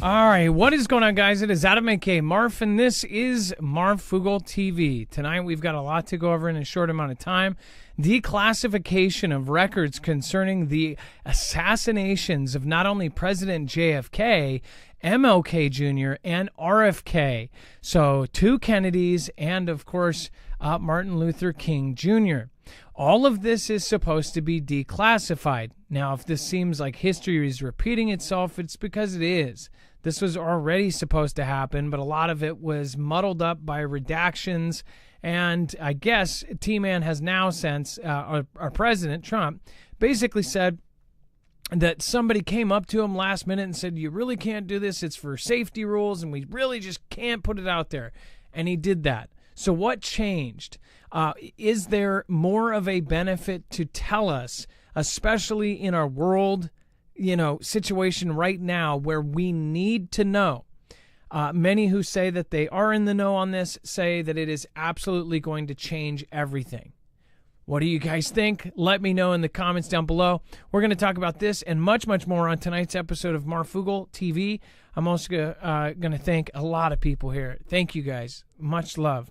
All right, what is going on, guys? It is Adam aka Marf, and this is Marfoogle TV. Tonight, we've got a lot to go over in a short amount of time. Declassification of records concerning the assassinations of not only President JFK, MLK Jr., and RFK. So, two Kennedys and, of course, Martin Luther King Jr. All of this is supposed to be declassified. Now, if this seems like history is repeating itself, it's because it is. This was already supposed to happen, but a lot of it was muddled up by redactions. And I guess T-Man has now, since our president, Trump, basically said that somebody came up to him last minute and said, you really can't do this. It's for safety rules, and we really just can't put it out there. And he did that. So what changed? Is there more of a benefit to tell us, especially in our world, situation right now where we need to know? Many who say that they are in the know on this say that it is absolutely going to change everything. What do you guys think? Let me know in the comments down below. We're going to talk about this and much, much more on tonight's episode of Marfoogle TV. I'm also going to thank a lot of people here. Thank you guys. Much love.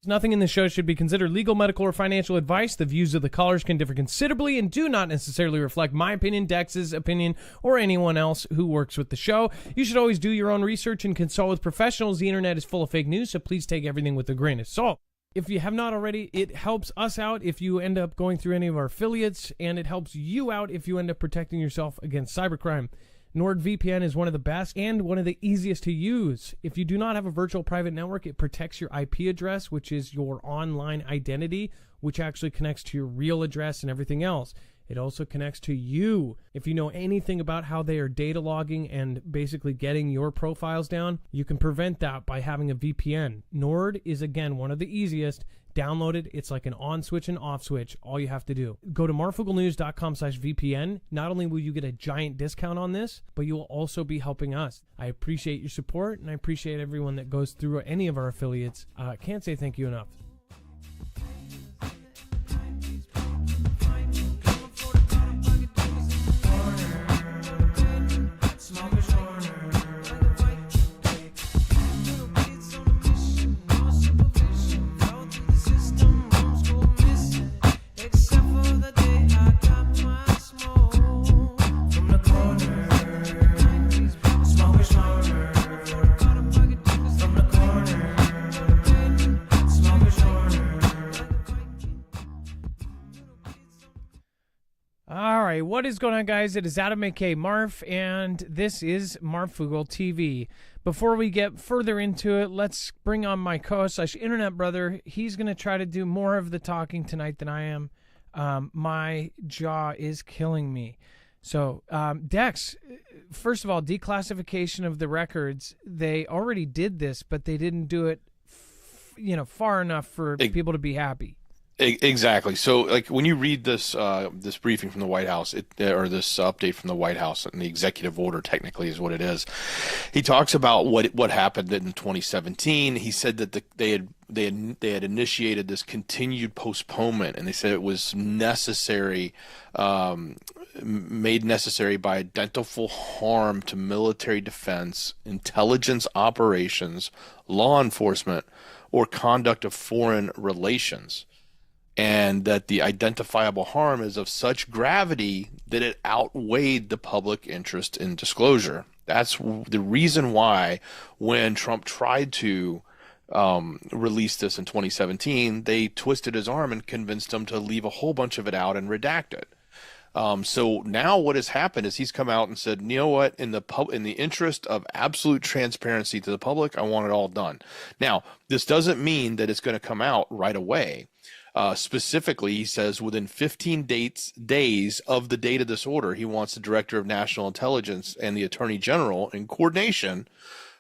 Nothing in this show should be considered legal, medical, or financial advice. The views of the callers can differ considerably and do not necessarily reflect my opinion, Dex's opinion, or anyone else who works with the show. You should always do your own research and consult with professionals. The internet is full of fake news, so please take everything with a grain of salt. If you have not already, it helps us out if you end up going through any of our affiliates, and it helps you out if you end up protecting yourself against cybercrime. NordVPN is one of the best and one of the easiest to use. If you do not have a virtual private network, it protects your IP address, which is your online identity, which actually connects to your real address and everything else. It also connects to you. If you know anything about how they are data logging and basically getting your profiles down, you can prevent that by having a VPN. Nord is, again, one of the easiest. Download it. It's like an on switch and off switch. All you have to do. Go to marfooglenews.com/VPN. Not only will you get a giant discount on this, but you will also be helping us. I appreciate your support, and I appreciate everyone that goes through any of our affiliates. Can't say thank you enough. What is going on, guys? It is Adam aka Marf, and this is Marfoogle TV. Before we get further into it, let's bring on my co-host / internet brother. He's going to try to do more of the talking tonight than I am. My jaw is killing me. So, Dex, first of all, declassification of the records. They already did this, but they didn't do it, far enough for people to be happy. Exactly. So, like, when you read this this briefing from the White House, or this update from the White House, and the executive order technically is what it is, he talks about what happened in 2017. He said that they had initiated this continued postponement, and they said it was necessary, made necessary by identifiable harm to military defense, intelligence operations, law enforcement, or conduct of foreign relations. And that the identifiable harm is of such gravity that it outweighed the public interest in disclosure. That's the reason why when Trump tried to release this in 2017, they twisted his arm and convinced him to leave a whole bunch of it out and redact it. So now what has happened is he's come out and said, you know what, in the interest of absolute transparency to the public, I want it all done. Now, this doesn't mean that it's going to come out right away. Specifically, he says within 15 days of the date of this order, he wants the Director of National Intelligence and the Attorney General in coordination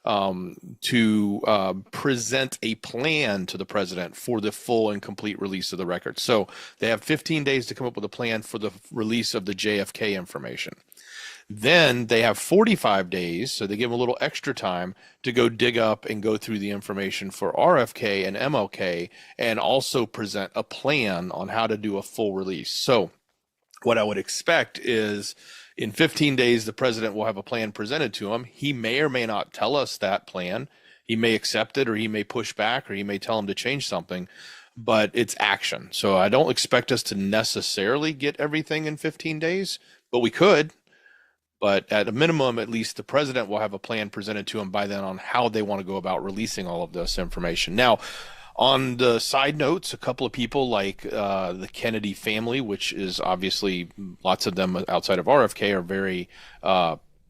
to present a plan to the president for the full and complete release of the records. So they have 15 days to come up with a plan for the release of the JFK information. Then they have 45 days, so they give them a little extra time to go dig up and go through the information for RFK and MLK and also present a plan on how to do a full release. So what I would expect is in 15 days, the president will have a plan presented to him. He may or may not tell us that plan. He may accept it, or he may push back, or he may tell him to change something, but it's action. So I don't expect us to necessarily get everything in 15 days, but we could. But at a minimum, at least the president will have a plan presented to him by then on how they want to go about releasing all of this information. Now, on the side notes, a couple of people like the Kennedy family, which is obviously lots of them outside of RFK are very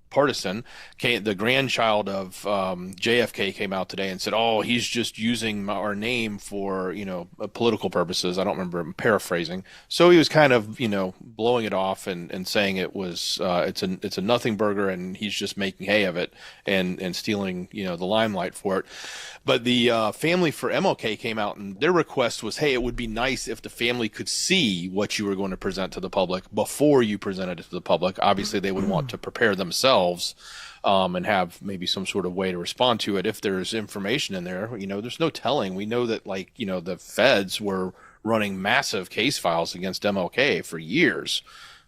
partisan. The grandchild of JFK came out today and said, "Oh, he's just using our name for political purposes." I don't remember. I'm paraphrasing. So he was kind of blowing it off and saying it was it's a nothing burger and he's just making hay of it and stealing the limelight for it. But the family for MLK came out and their request was, "Hey, it would be nice if the family could see what you were going to present to the public before you presented it to the public." Obviously, they would want to prepare themselves and have maybe some sort of way to respond to it if there's information in there. There's no telling. We know that the feds were running massive case files against MLK for years.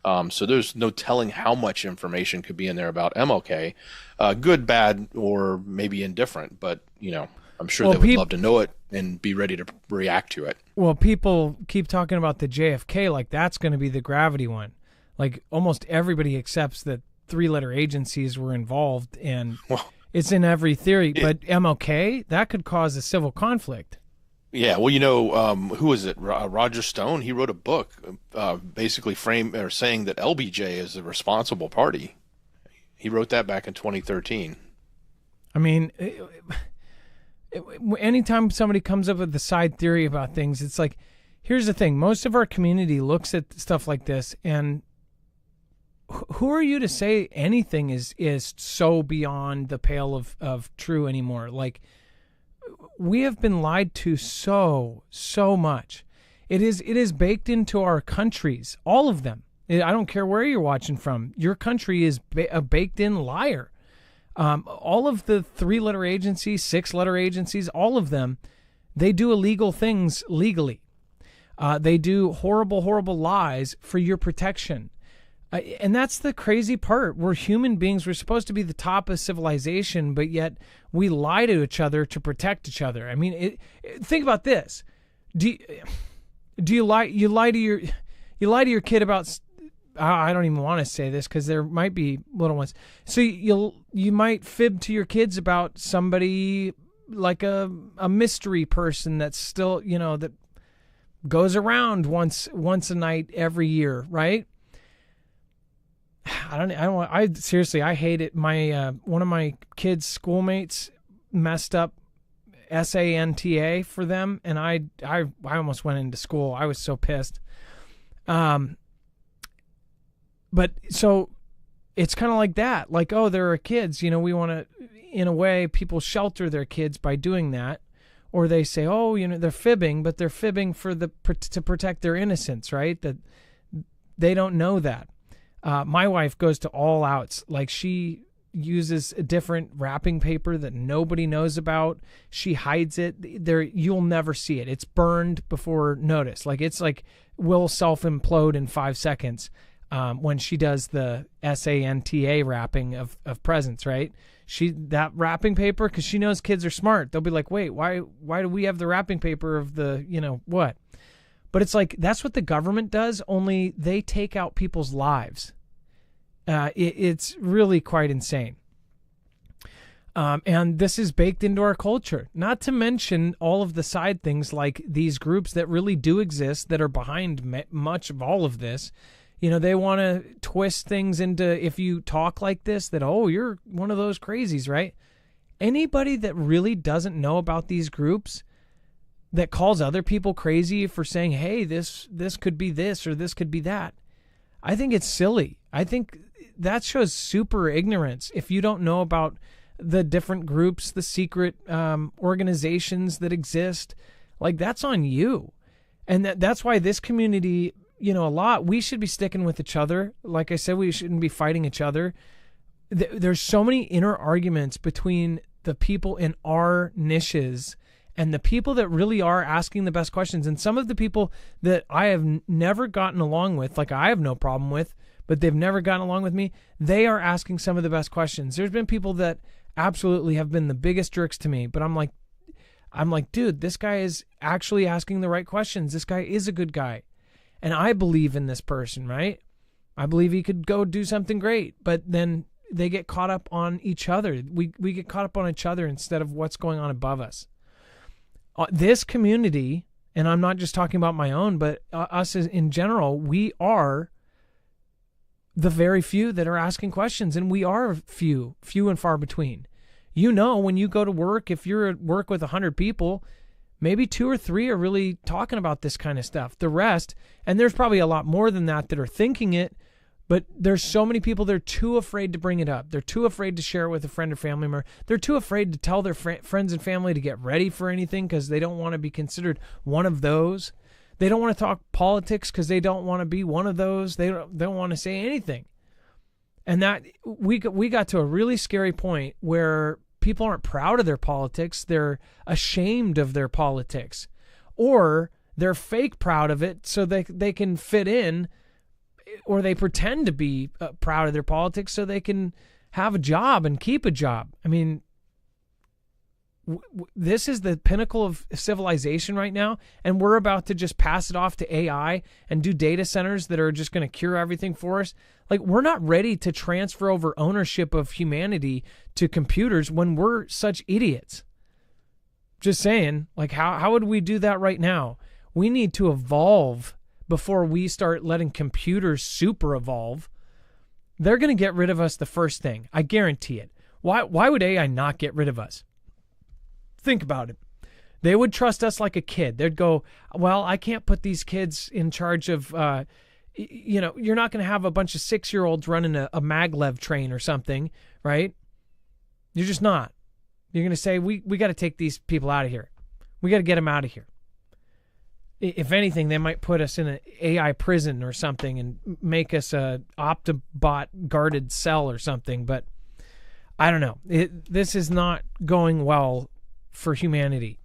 So there's no telling how much information could be in there about MLK, good, bad, or maybe indifferent. But, I'm sure they would love to know it and be ready to react to it. Well, people keep talking about the JFK like that's going to be the gravity one. Like almost everybody accepts that 3-letter agencies were involved, and it's in every theory. But MLK, that could cause a civil conflict. Yeah, well, who was it? Roger Stone. He wrote a book, basically saying that LBJ is the responsible party. He wrote that back in 2013. I mean, anytime somebody comes up with the side theory about things, it's like, here's the thing: most of our community looks at stuff like this, and who are you to say anything is so beyond the pale of true anymore? Like, we have been lied to so much. It is baked into our countries, all of them. I don't care where you're watching from. Your country is a baked-in liar. All of the 3-letter agencies, 6-letter agencies, all of them, they do illegal things legally. They do horrible, horrible lies for your protection. And that's the crazy part. We're human beings. We're supposed to be the top of civilization, but yet we lie to each other to protect each other. I mean, think about this. Do you lie? You lie to your kid about. I don't even want to say this because there might be little ones. So you might fib to your kids about somebody like a mystery person that's still that goes around once a night every year, right? I seriously, I hate it. My one of my kids' schoolmates messed up SANTA for them, and I almost went into school. I was so pissed. But so it's kind of like that. Like, oh, there are kids. We want to, in a way, people shelter their kids by doing that, or they say, oh, they're fibbing, but they're fibbing to protect their innocence, right? That they don't know that. My wife goes to all outs. Like, she uses a different wrapping paper that nobody knows about. She hides it. You'll never see it. It's burned before notice. Like, it's like will self-implode in 5 seconds when she does the SANTA wrapping of presents, right? That wrapping paper, because she knows kids are smart. They'll be like, wait, why do we have the wrapping paper of the, what? But it's like, that's what the government does, only they take out people's lives. It's really quite insane. And this is baked into our culture, not to mention all of the side things like these groups that really do exist that are behind much of all of this. They want to twist things into, if you talk like this, that, oh, you're one of those crazies, right? Anybody that really doesn't know about these groups that calls other people crazy for saying, hey, this could be this or this could be that, I think it's silly. I think that shows super ignorance if you don't know about the different groups, the secret organizations that exist. Like, that's on you. And that's why this community a lot. We should be sticking with each other. Like I said, we shouldn't be fighting each other. There's so many inner arguments between the people in our niches and the people that really are asking the best questions. And some of the people that I have never gotten along with, like I have no problem with, but they've never gotten along with me, they are asking some of the best questions. There's been people that absolutely have been the biggest jerks to me, but I'm like, dude, this guy is actually asking the right questions. This guy is a good guy. And I believe in this person, right? I believe he could go do something great, but then they get caught up on each other. We get caught up on each other instead of what's going on above us. This community, and I'm not just talking about my own, but us in general, we are the very few that are asking questions, and we are few and far between. When you go to work, if you're at work with 100 people, maybe 2 or 3 are really talking about this kind of stuff. The rest, and there's probably a lot more than that are thinking it, but there's so many people that are too afraid to bring it up. They're too afraid to share it with a friend or family member. They're too afraid to tell their friends and family to get ready for anything because they don't want to be considered one of those. They don't want to talk politics because they don't want to be one of those. They don't want to say anything. And that we got to a really scary point where people aren't proud of their politics. They're ashamed of their politics. Or they're fake proud of it so they can fit in, or they pretend to be proud of their politics so they can have a job and keep a job. I mean, this is the pinnacle of civilization right now, and we're about to just pass it off to AI and do data centers that are just going to cure everything for us. Like, we're not ready to transfer over ownership of humanity to computers when we're such idiots. Just saying, like, how would we do that right now? We need to evolve before we start letting computers super evolve. They're going to get rid of us the first thing. I guarantee it. Why would AI not get rid of us? Think about it. They would trust us like a kid. They'd go, well, I can't put these kids in charge of, you're not going to have a bunch of 6-year-olds running a maglev train or something, right? You're just not. You're going to say, we got to take these people out of here. We got to get them out of here. If anything, they might put us in an AI prison or something and make us a Optibot guarded cell or something. But I don't know. This is not going well for humanity.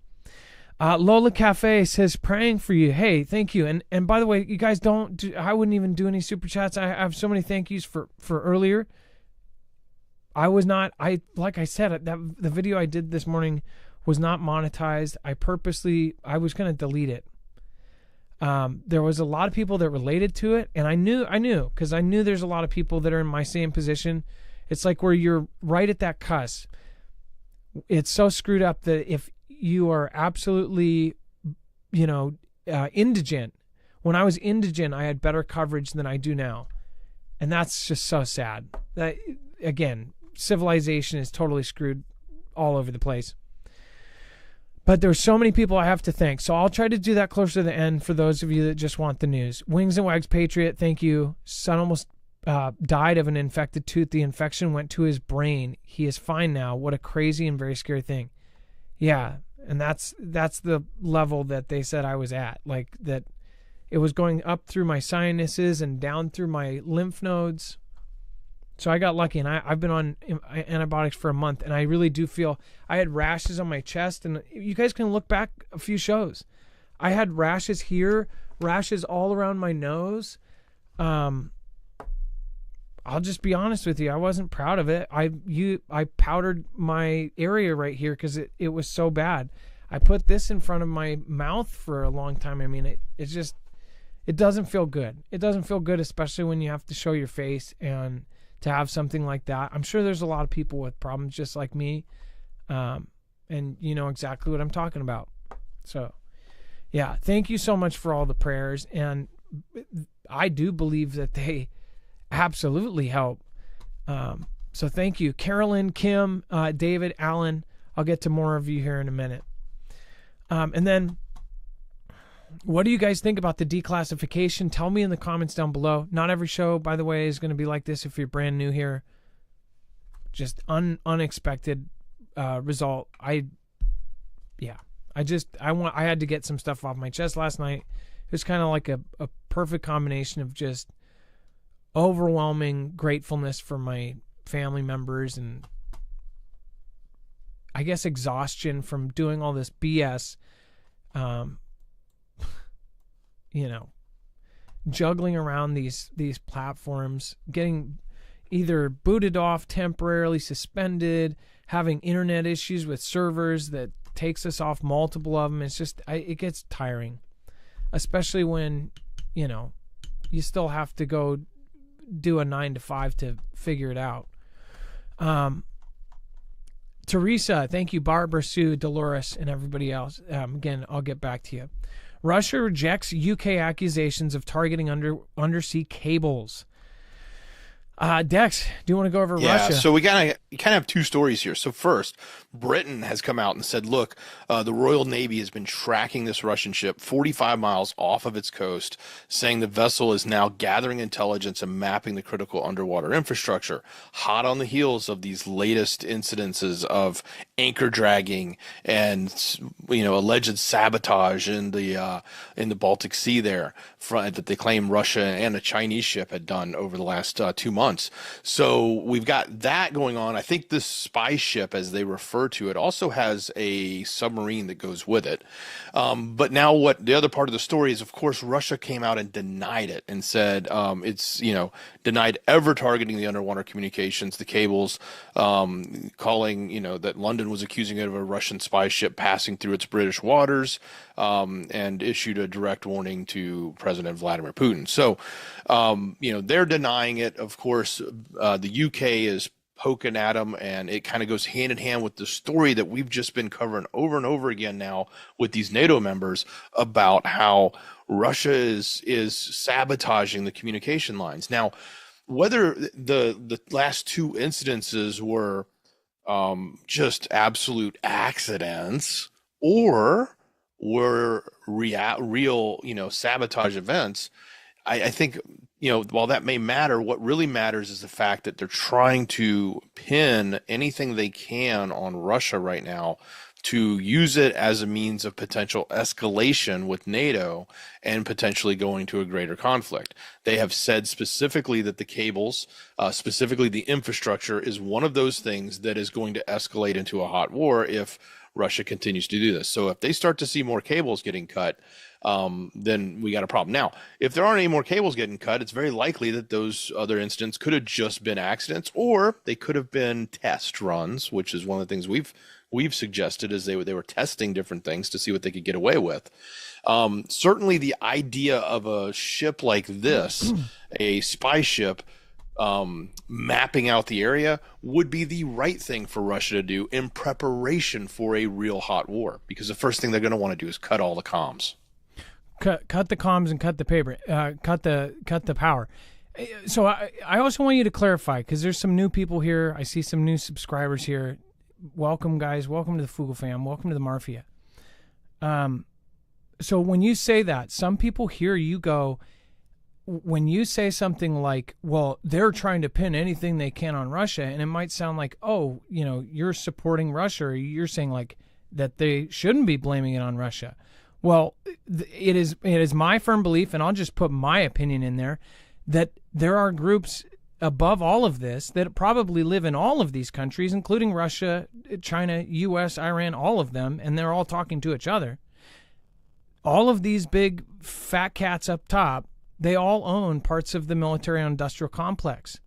Lola Cafe says, praying for you. Hey, thank you. And by the way, you guys I wouldn't even do any super chats. I have so many thank yous for earlier. Like I said, the video I did this morning was not monetized. I was going to delete it. There was a lot of people that related to it, and I knew because I knew there's a lot of people that are in my same position. It's like where you're right at that cusp. It's so screwed up that if you are absolutely, indigent, when I was indigent, I had better coverage than I do now. And that's just so sad. That, again, civilization is totally screwed all over the place. But there's so many people I have to thank. So I'll try to do that closer to the end for those of you that just want the news. Wings and Wags Patriot, thank you. Son almost died of an infected tooth. The infection went to his brain. He is fine now. What a crazy and very scary thing. Yeah, and that's the level that they said I was at. Like, that it was going up through my sinuses and down through my lymph nodes. So I got lucky, and I've been on antibiotics for a month, and I really do feel I had rashes on my chest, and you guys can look back a few shows. I had rashes here, rashes all around my nose. I'll just be honest with you. I wasn't proud of it. I powdered my area right here because it was so bad. I put this in front of my mouth for a long time. I mean, it doesn't feel good. It doesn't feel good, especially when you have to show your face and to have something like that. I'm sure there's a lot of people with problems just like me. And you know exactly what I'm talking about. So, yeah, thank you so much for all the prayers. And I do believe that they absolutely help. So thank you. Carolyn, Kim, David, Alan. I'll get to more of you here in a minute. And then, what do you guys think about the declassification? Tell me in the comments down below. Not every show, by the way, is going to be like this if you're brand new here. Just unexpected result. I had to get some stuff off my chest last night. It was kind of like a perfect combination of just overwhelming gratefulness for my family members and I guess exhaustion from doing all this BS, juggling around these platforms, getting either booted off, temporarily suspended, having internet issues with servers that takes us off multiple of them. It's just, it gets tiring, especially when, you still have to go do a 9 to 5 to figure it out. Teresa, thank you, Barbara, Sue, Dolores, and everybody else. Again, I'll get back to you. Russia rejects UK accusations of targeting undersea cables. Dex, do you want to go over Russia? Yeah, so we kind of have two stories here. So first, Britain has come out and said, look, the Royal Navy has been tracking this Russian ship 45 miles off of its coast, saying the vessel is now gathering intelligence and mapping the critical underwater infrastructure, hot on the heels of these latest incidences of anchor dragging and, alleged sabotage in the Baltic Sea there that they claim Russia and a Chinese ship had done over the last 2 months. So we've got that going on. I think this spy ship, as they refer to it, also has a submarine that goes with it. But now what the other part of the story is, of course, Russia came out and denied it and said it's, denied ever targeting the underwater communications, the cables, calling, that London was accusing it of a Russian spy ship passing through its British waters, and issued a direct warning to President Vladimir Putin. So, they're denying it. Of course, the UK is poking at them, and it kind of goes hand in hand with the story that we've just been covering over and over again now with these NATO members about how Russia is sabotaging the communication lines. Now, whether the last two incidences were just absolute accidents or were real, sabotage events, I think, while that may matter, what really matters is the fact that they're trying to pin anything they can on Russia right now to use it as a means of potential escalation with NATO and potentially going to a greater conflict. They have said specifically that the cables, specifically the infrastructure, is one of those things that is going to escalate into a hot war if Russia continues to do this. So if they start to see more cables getting cut, then we got a problem. Now, if there aren't any more cables getting cut, it's very likely that those other incidents could have just been accidents, or they could have been test runs, which is one of the things we've suggested, is they were testing different things to see what they could get away with. Certainly the idea of a ship like this, a spy ship, mapping out the area, would be the right thing for Russia to do in preparation for a real hot war, because the first thing they're going to want to do is cut all the comms. Cut the comms and cut the paper, cut the power. So I also want you to clarify, because there's some new people here. I see some new subscribers here. Welcome, guys. Welcome to the Fugel fam. Welcome to the Mafia. So when you say that, some people hear you go, when you say something like, well, they're trying to pin anything they can on Russia, and it might sound like, oh, you're supporting Russia, or you're saying like that they shouldn't be blaming it on Russia. Well, it is my firm belief, and I'll just put my opinion in there, that there are groups above all of this that probably live in all of these countries, including Russia, China, U.S., Iran, all of them, and they're all talking to each other. All of these big fat cats up top, they all own parts of the military-industrial complex.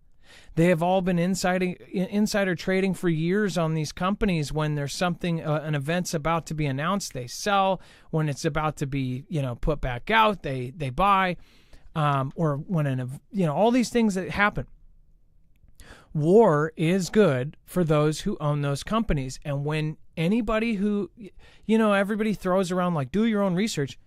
They have all been insider trading for years on these companies. When there's something, an event's about to be announced, they sell. When it's about to be, put back out, they buy. Or when all these things that happen. War is good for those who own those companies. And when anybody who, everybody throws around like, do your own research.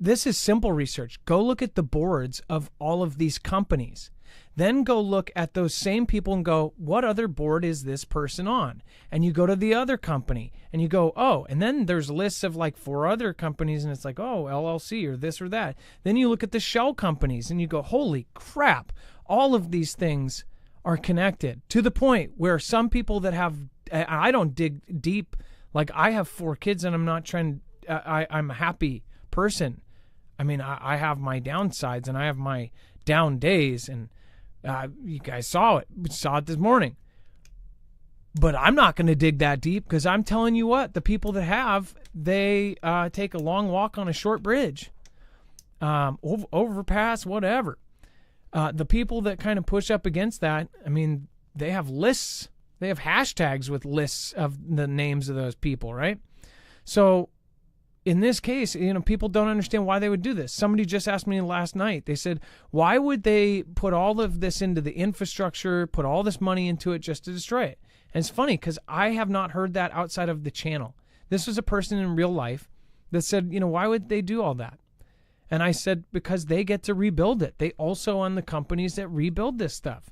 This is simple research. Go look at the boards of all of these companies. Then go look at those same people and go, what other board is this person on? And you go to the other company and you go, oh, and then there's lists of like 4 other companies, and it's like, oh, LLC or this or that. Then you look at the shell companies and you go, holy crap, all of these things are connected, to the point where some people that have, I don't dig deep, like I have 4 kids and I'm not trying, I'm a happy person. I mean, I have my downsides and I have my down days, and you guys saw it. We saw it this morning. But I'm not going to dig that deep, because I'm telling you what, the people that have, they take a long walk on a short bridge, overpass, whatever. The people that kind of push up against that, I mean, they have lists. They have hashtags with lists of the names of those people, right? So in this case, people don't understand why they would do this. Somebody just asked me last night. They said, why would they put all of this into the infrastructure, put all this money into it just to destroy it? And it's funny, because I have not heard that outside of the channel. This was a person in real life that said, why would they do all that? And I said, because they get to rebuild it. They also own the companies that rebuild this stuff.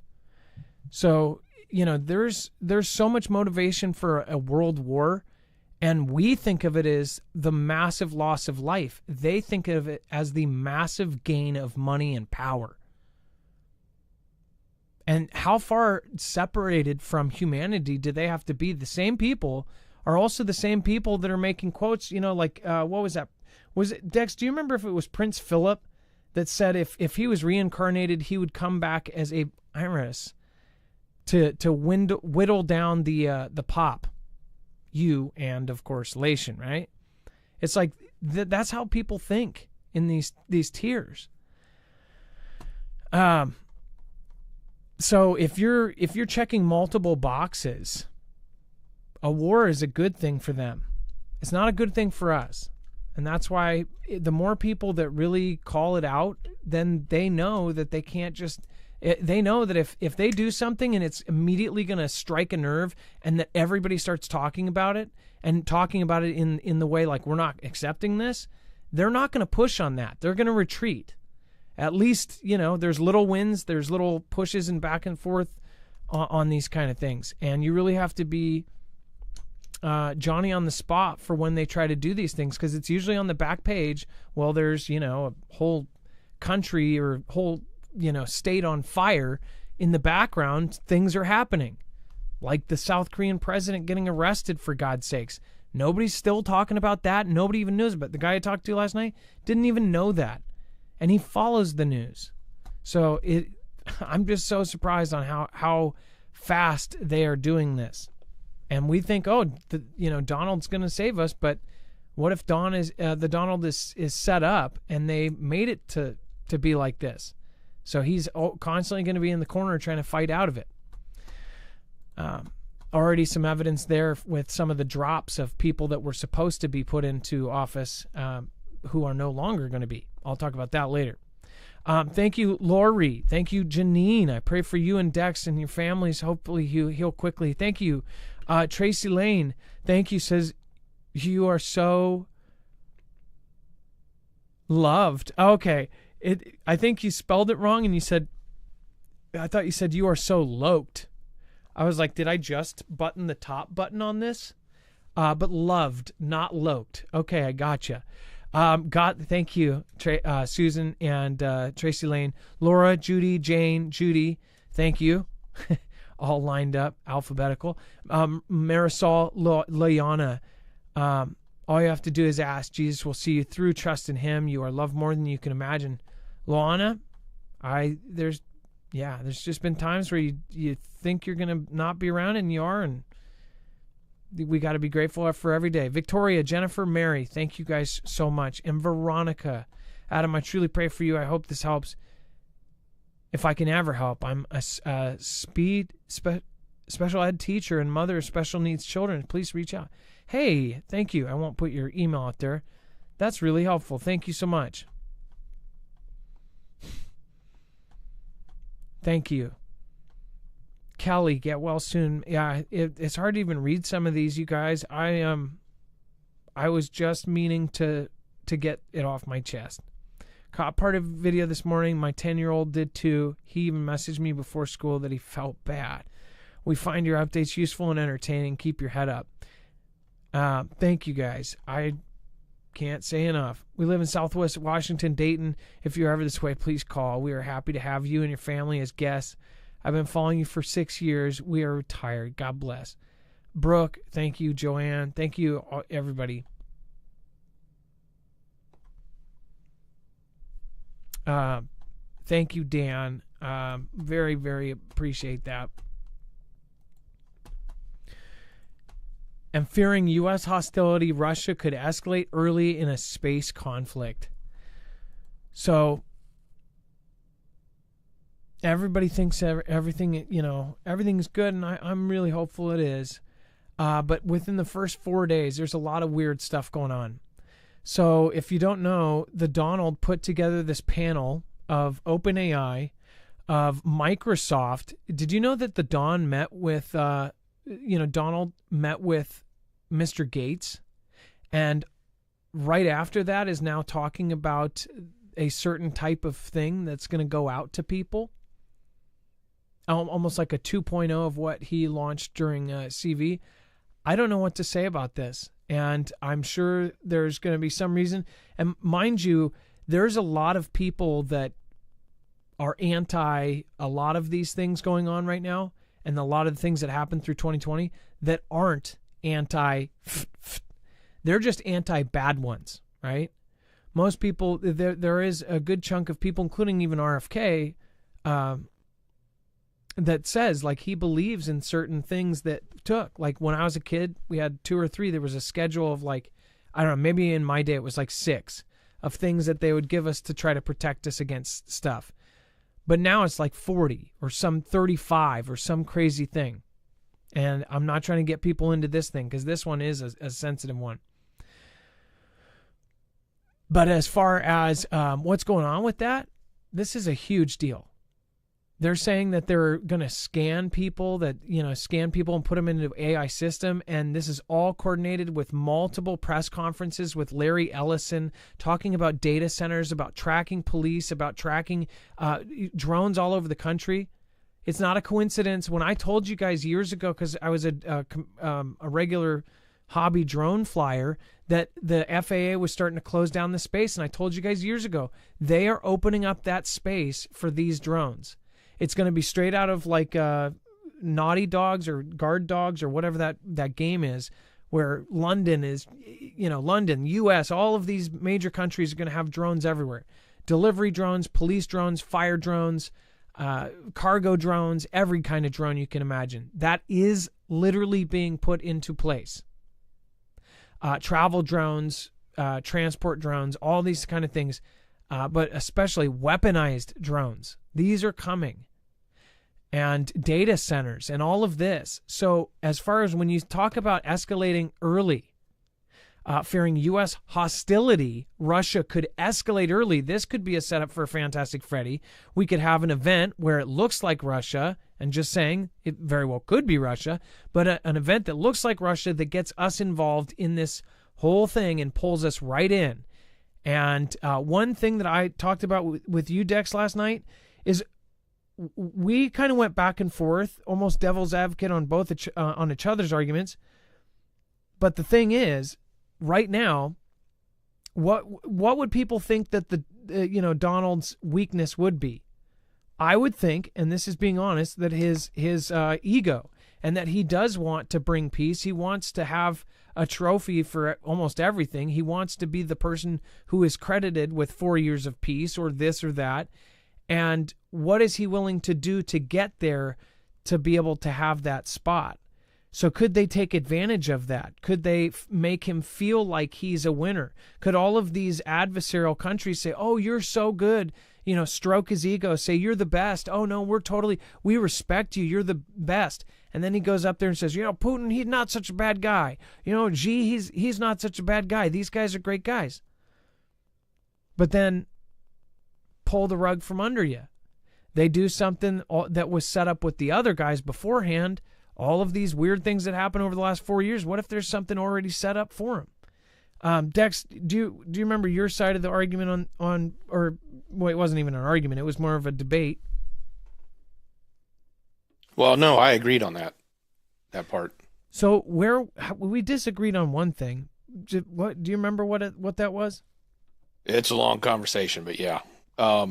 So, there's so much motivation for a world war, and we think of it as the massive loss of life. They think of it as the massive gain of money and power. And how far separated from humanity do they have to be? The same people are also the same people that are making quotes, what was that? Was it, Dex, do you remember if it was Prince Philip that said if he was reincarnated, he would come back as a virus to whittle down the pop, you, and of course, Lation, right? It's like that's how people think in these tiers. So if you're checking multiple boxes, a war is a good thing for them. It's not a good thing for us. And that's why the more people that really call it out, then they know that they can't just, they know that if they do something and it's immediately going to strike a nerve, and that everybody starts talking about it and talking about it in the way like, we're not accepting this, they're not going to push on that. They're going to retreat. At least, there's little wins, there's little pushes and back and forth on these kind of things. And you really have to be Johnny on the spot for when they try to do these things, because it's usually on the back page. Well, there's, a whole country or whole, state on fire. In the background, things are happening. Like the South Korean president getting arrested, for God's sakes. Nobody's still talking about that. Nobody even knows about it. The guy I talked to last night didn't even know that. And he follows the news. So I'm just so surprised on how fast they are doing this. And we think, Donald's going to save us. But what if the Donald is set up and they made it to be like this? So he's constantly going to be in the corner trying to fight out of it. Already some evidence there with some of the drops of people that were supposed to be put into office who are no longer going to be. I'll talk about that later. Thank you, Lori. Thank you, Janine. I pray for you and Dex and your families. Hopefully you heal quickly. Thank you. Tracy Lane, thank you, says, you are so loved. Okay. I think you spelled it wrong, and I thought you said you are so loked. I was like, did I just button the top button on this? But loved, not loked. Okay, I gotcha. Thank you, Susan and Tracy Lane, Laura, Judy, Jane, Judy. Thank you. All lined up, alphabetical. Marisol, Liana. All you have to do is ask. Jesus will see you through. Trust in Him. You are loved more than you can imagine. Luana, there's just been times where you think you're gonna not be around, and you are, and we got to be grateful for every day. Victoria, Jennifer, Mary, thank you guys so much. And Veronica, Adam, I truly pray for you. I hope this helps. If I can ever help, I'm a special ed teacher and mother of special needs children. Please reach out. Hey, thank you. I won't put your email out there. That's really helpful. Thank you so much. Thank you. Kelly, get well soon. Yeah, it's hard to even read some of these, you guys. I was just meaning to get it off my chest. Caught part of a video this morning. My 10-year-old did too. He even messaged me before school that he felt bad. We find your updates useful and entertaining. Keep your head up. Thank you guys. I can't say enough. We live in Southwest Washington, Dayton. If you're ever this way, please call. We are happy to have you and your family as guests. I've been following you for 6 years. We are retired. God bless. Brooke, thank you. Joanne, thank you, everybody. Thank you, Dan. Very, very appreciate that. And fearing U.S. hostility, Russia could escalate early in a space conflict. So everybody thinks everything, everything's good, and I'm really hopeful it is. But within the first 4 days, there's a lot of weird stuff going on. So if you don't know, the Donald put together this panel of OpenAI, of Microsoft. Did you know that the Don met with, Donald met with Mr. Gates, and right after that is now talking about a certain type of thing that's going to go out to people, almost like a 2.0 of what he launched during CV. I don't know what to say about this, and I'm sure there's going to be some reason. And mind you, there's a lot of people that are anti a lot of these things going on right now, and a lot of the things that happened through 2020 that aren't anti. They're just anti-bad ones, right? Most people, there is a good chunk of people, including even RFK, that says, like, he believes in certain things that took. Like, when I was a kid, we had 2 or 3. There was a schedule of, like, I don't know, maybe in my day it was like 6 of things that they would give us to try to protect us against stuff. But now it's like 40 or some 35 or some crazy thing. And I'm not trying to get people into this thing, because this one is a sensitive one. But as far as what's going on with that, this is a huge deal. They're saying that they're going to scan people and put them into an AI system. And this is all coordinated with multiple press conferences with Larry Ellison talking about data centers, about tracking police, about tracking drones all over the country. It's not a coincidence. When I told you guys years ago, because I was a regular hobby drone flyer, that the FAA was starting to close down the space. And I told you guys years ago, they are opening up that space for these drones. It's going to be straight out of like Naughty Dogs or Guard Dogs or whatever that game is, where London is, London, US, all of these major countries are going to have drones everywhere. Delivery drones, police drones, fire drones, cargo drones, every kind of drone you can imagine. That is literally being put into place. Travel drones, transport drones, all these kind of things, but especially weaponized drones. These are coming. And data centers and all of this. So as far as when you talk about escalating early, fearing U.S. hostility, Russia could escalate early. This could be a setup for Fantastic Freddy. We could have an event where it looks like Russia, and just saying it very well could be Russia, but an event that looks like Russia that gets us involved in this whole thing and pulls us right in. And one thing that I talked about with you, Dex, last night is we kind of went back and forth, almost devil's advocate on both on each other's arguments. But the thing is, right now, what would people think that the Donald's weakness would be? I would think, and this is being honest, that his ego, and that he does want to bring peace. He wants to have a trophy for almost everything. He wants to be the person who is credited with 4 years of peace or this or that. And what is he willing to do to get there to be able to have that spot? So could they take advantage of that? Could they make him feel like he's a winner? Could all of these adversarial countries say, oh, you're so good, stroke his ego, say you're the best. Oh, no, we respect you. You're the best. And then he goes up there and says, Putin, he's not such a bad guy. Xi, he's not such a bad guy. These guys are great guys. But then pull the rug from under you. They do something that was set up with the other guys beforehand. All of these weird things that happened over the last 4 years. What if there's something already set up for him? Dex, do you remember your side of the argument it wasn't even an argument. It was more of a debate. Well, no, I agreed on that part. So we disagreed on one thing. What do you remember? What that was? It's a long conversation, but yeah. Not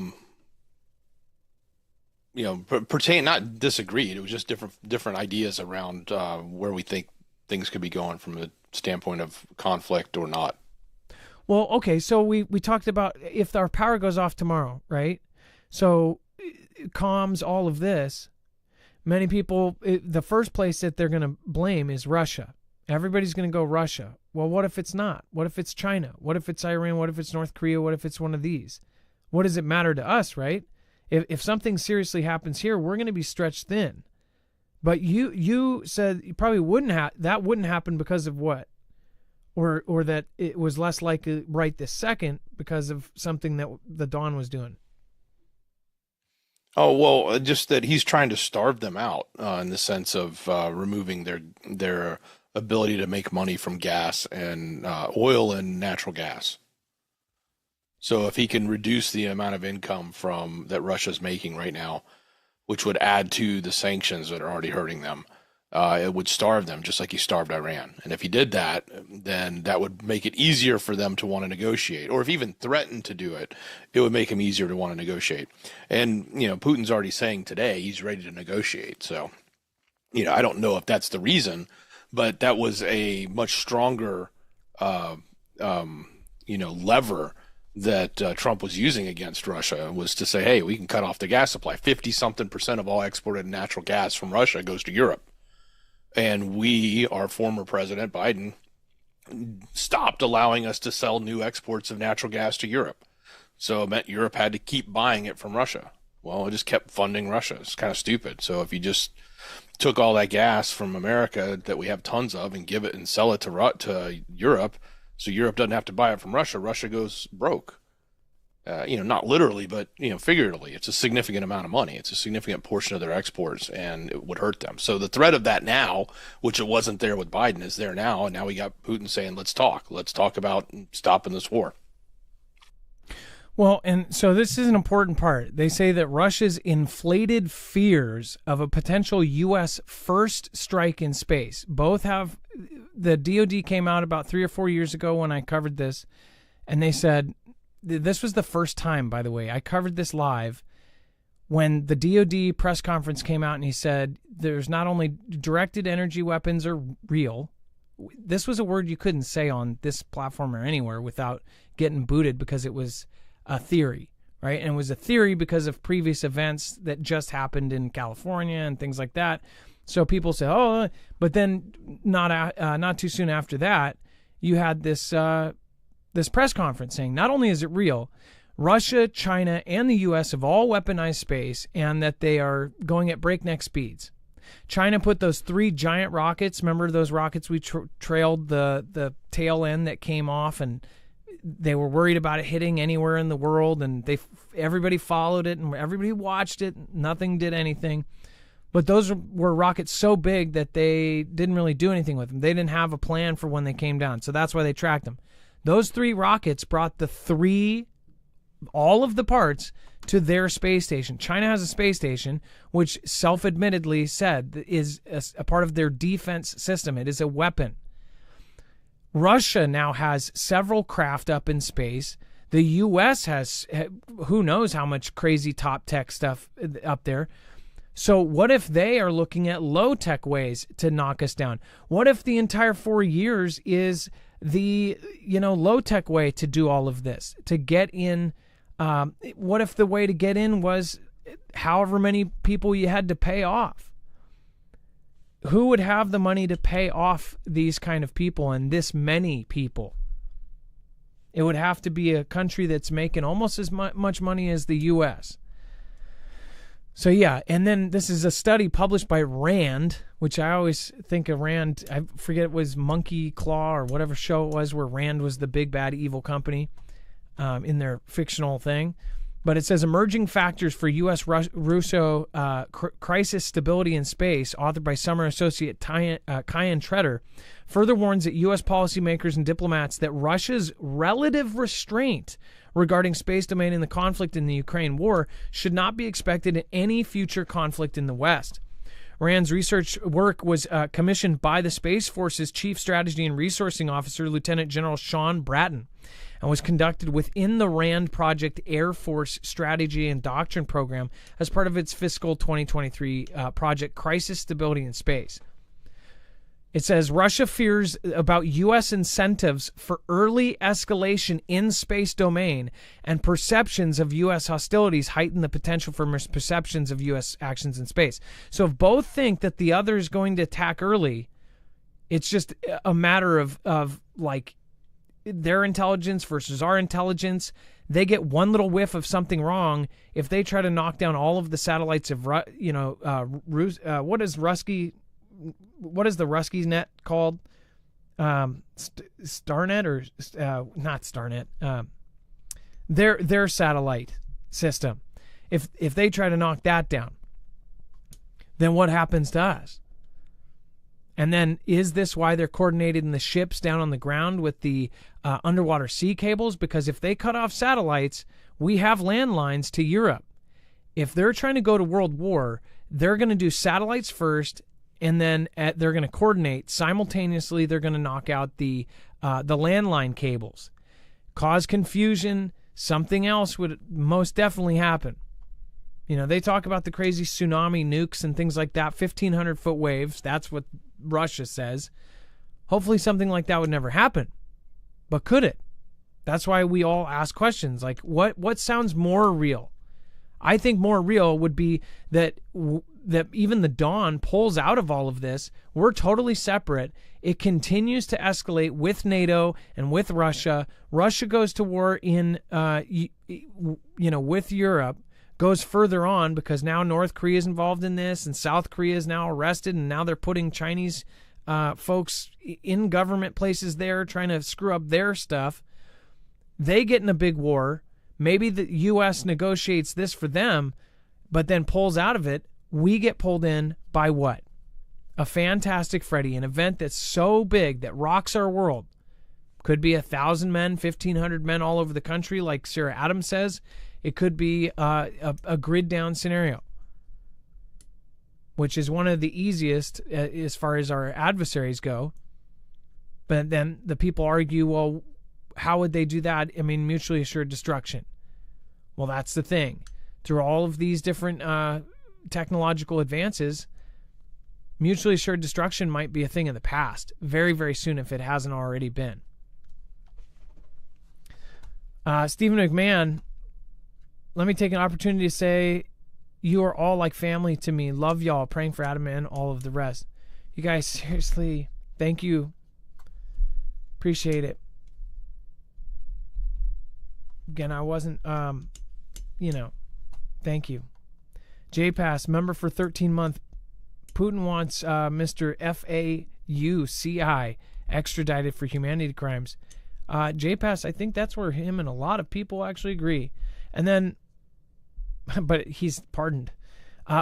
disagreed. It was just different ideas around where we think things could be going from a standpoint of conflict or not. Well, okay, so we talked about if our power goes off tomorrow, right? So comms, all of this, many people, the first place that they're going to blame is Russia. Everybody's going to go Russia. Well, what if it's not? What if it's China? What if it's Iran? What if it's North Korea? What if it's one of these? What does it matter to us, right? If something seriously happens here, we're going to be stretched thin. But you said you probably that wouldn't happen because of what? Or that it was less likely right this second because of something that the Don was doing. Oh, well, just that he's trying to starve them out in the sense of removing their ability to make money from gas and oil and natural gas. So if he can reduce the amount of income from that Russia's making right now, which would add to the sanctions that are already hurting them, it would starve them just like he starved Iran. And if he did that, then that would make it easier for them to want to negotiate. Or if he even threatened to do it, it would make him easier to want to negotiate. And, Putin's already saying today he's ready to negotiate. So, I don't know if that's the reason, but that was a much stronger, lever that Trump was using against Russia, was to say, hey, we can cut off the gas supply. 50-something% of all exported natural gas from Russia goes to Europe. And our former President Biden, stopped allowing us to sell new exports of natural gas to Europe. So it meant Europe had to keep buying it from Russia. Well, it just kept funding Russia. It's kind of stupid. So if you just took all that gas from America that we have tons of and give it and sell it to Europe, so Europe doesn't have to buy it from Russia, Russia goes broke. Not literally, but figuratively. It's a significant amount of money. It's a significant portion of their exports, and it would hurt them. So the threat of that now, which it wasn't there with Biden, is there now. And now we got Putin saying, let's talk about stopping this war. Well, and so this is an important part. They say that Russia's inflated fears of a potential U.S. first strike in space. Both have, the DOD came out about 3 or 4 years ago when I covered this, and they said, this was the first time, by the way, I covered this live, when the DOD press conference came out and he said, there's not only directed energy weapons are real. This was a word you couldn't say on this platform or anywhere without getting booted because it was a theory, right? And it was a theory because of previous events that just happened in California and things like that. So people say, oh, but then not too soon after that, you had this press conference saying not only is it real, Russia, China, and the U.S. have all weaponized space and that they are going at breakneck speeds. China put those 3 giant rockets, remember those rockets we trailed the tail end that came off, and they were worried about it hitting anywhere in the world, and everybody followed it and everybody watched it. Nothing did anything. But those were rockets so big that they didn't really do anything with them. They didn't have a plan for when they came down, so that's why they tracked them. Those 3 rockets brought all of the parts to their space station. China has a space station, which self-admittedly said is a part of their defense system. It is a weapon. Russia now has several craft up in space. The U.S. has who knows how much crazy top tech stuff up there. So what if they are looking at low-tech ways to knock us down? What if the entire 4 years is the low-tech way to do all of this, to get in? What if the way to get in was however many people you had to pay off? Who would have the money to pay off these kind of people and this many people? It would have to be a country that's making almost as much money as the U.S. So yeah, and then this is a study published by Rand, which I always think of Rand, I forget it was Monkey Claw or whatever show it was where Rand was the big bad evil company in their fictional thing. But it says emerging factors for U.S. Russo crisis stability in space, authored by Summer Associate Kyan Treader, further warns that U.S. policymakers and diplomats that Russia's relative restraint regarding space domain in the conflict in the Ukraine war should not be expected in any future conflict in the West. Rand's research work was commissioned by the Space Force's Chief Strategy and Resourcing Officer, Lieutenant General Sean Bratton, and was conducted within the RAND Project Air Force Strategy and Doctrine Program as part of its fiscal 2023 Project Crisis Stability in Space. It says Russia fears about U.S. incentives for early escalation in space domain, and perceptions of U.S. hostilities heighten the potential for misperceptions of U.S. actions in space. So if both think that the other is going to attack early, it's just a matter of like their intelligence versus our intelligence. They get one little whiff of something wrong. If they try to knock down all of the satellites of, what is Rusky? What is the Ruskies net called? Starnet or not Starnet? Their satellite system. If they try to knock that down, then what happens to us? And then is this why they're coordinating the ships down on the ground with the underwater sea cables? Because if they cut off satellites, we have landlines to Europe. If they're trying to go to world war, they're going to do satellites first, and then they're going to coordinate simultaneously. They're going to knock out the landline cables, cause confusion. Something else would most definitely happen. They talk about the crazy tsunami nukes and things like that, 1,500-foot waves. That's what Russia says. Hopefully something like that would never happen. But could it? That's why we all ask questions like, what sounds more real? I think more real would be that even the Dawn pulls out of all of this. We're totally separate. It continues to escalate with NATO and with Russia. Russia goes to war with Europe, goes further on because now North Korea is involved in this, and South Korea is now arrested, and now they're putting Chinese folks in government places there trying to screw up their stuff. They get in a big war. Maybe the U.S. negotiates this for them, but then pulls out of it. We get pulled in by what? A Fantastic Freddy, an event that's so big that rocks our world. Could be 1,000 men, 1,500 men all over the country, like Sarah Adams says. It could be a grid down scenario, which is one of the easiest as far as our adversaries go. But then the people argue, well, how would they do that? I mean, mutually assured destruction. Well, that's the thing. Through all of these different technological advances, mutually assured destruction might be a thing of the past very, very soon if it hasn't already been. Stephen McMahon, let me take an opportunity to say you are all like family to me. Love y'all. Praying for Adam and all of the rest. You guys, seriously, thank you. Appreciate it. Again, I wasn't, thank you. JPass, member for 13-month. Putin wants Mr. FAUCI extradited for humanity crimes. JPass, I think that's where him and a lot of people actually agree. And then, but he's pardoned.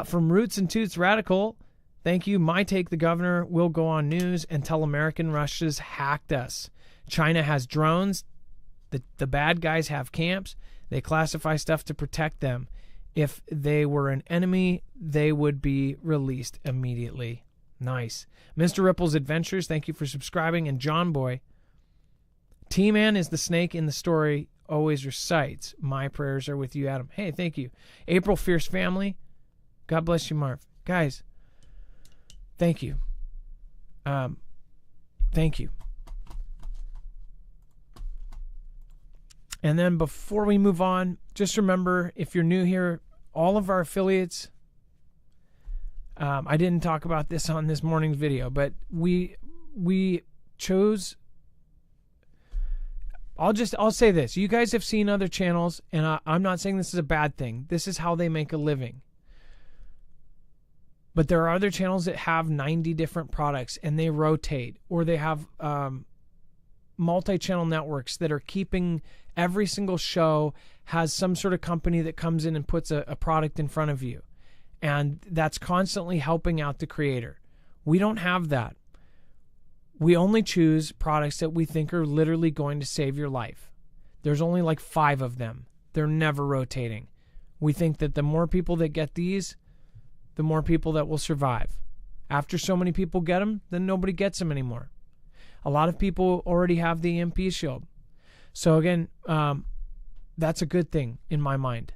From Roots and Toots Radical, thank you. My take, the governor will go on news and tell American Russia's hacked us. China has drones. The bad guys have camps. They classify stuff to protect them. If they were an enemy, they would be released immediately. Nice. Mr. Ripple's Adventures, thank you for subscribing. And John Boy, T-Man is the snake in the story, always recites, my prayers are with you, Adam. Hey, thank you. April Fierce Family, God bless you, Marv. Guys, thank you. Thank you. And then before we move on, just remember, if you're new here, all of our affiliates, I didn't talk about this on this morning's video, but we chose, I'll say this. You guys have seen other channels, and I'm not saying this is a bad thing. This is how they make a living. But there are other channels that have 90 different products, and they rotate, or they have multi-channel networks that are keeping every single show has some sort of company that comes in and puts a product in front of you. And that's constantly helping out the creator. We don't have that. We only choose products that we think are literally going to save your life. There's only like 5 of them. They're never rotating. We think that the more people that get these, the more people that will survive. After so many people get them, then nobody gets them anymore. A lot of people already have the EMP shield. So again, that's a good thing in my mind.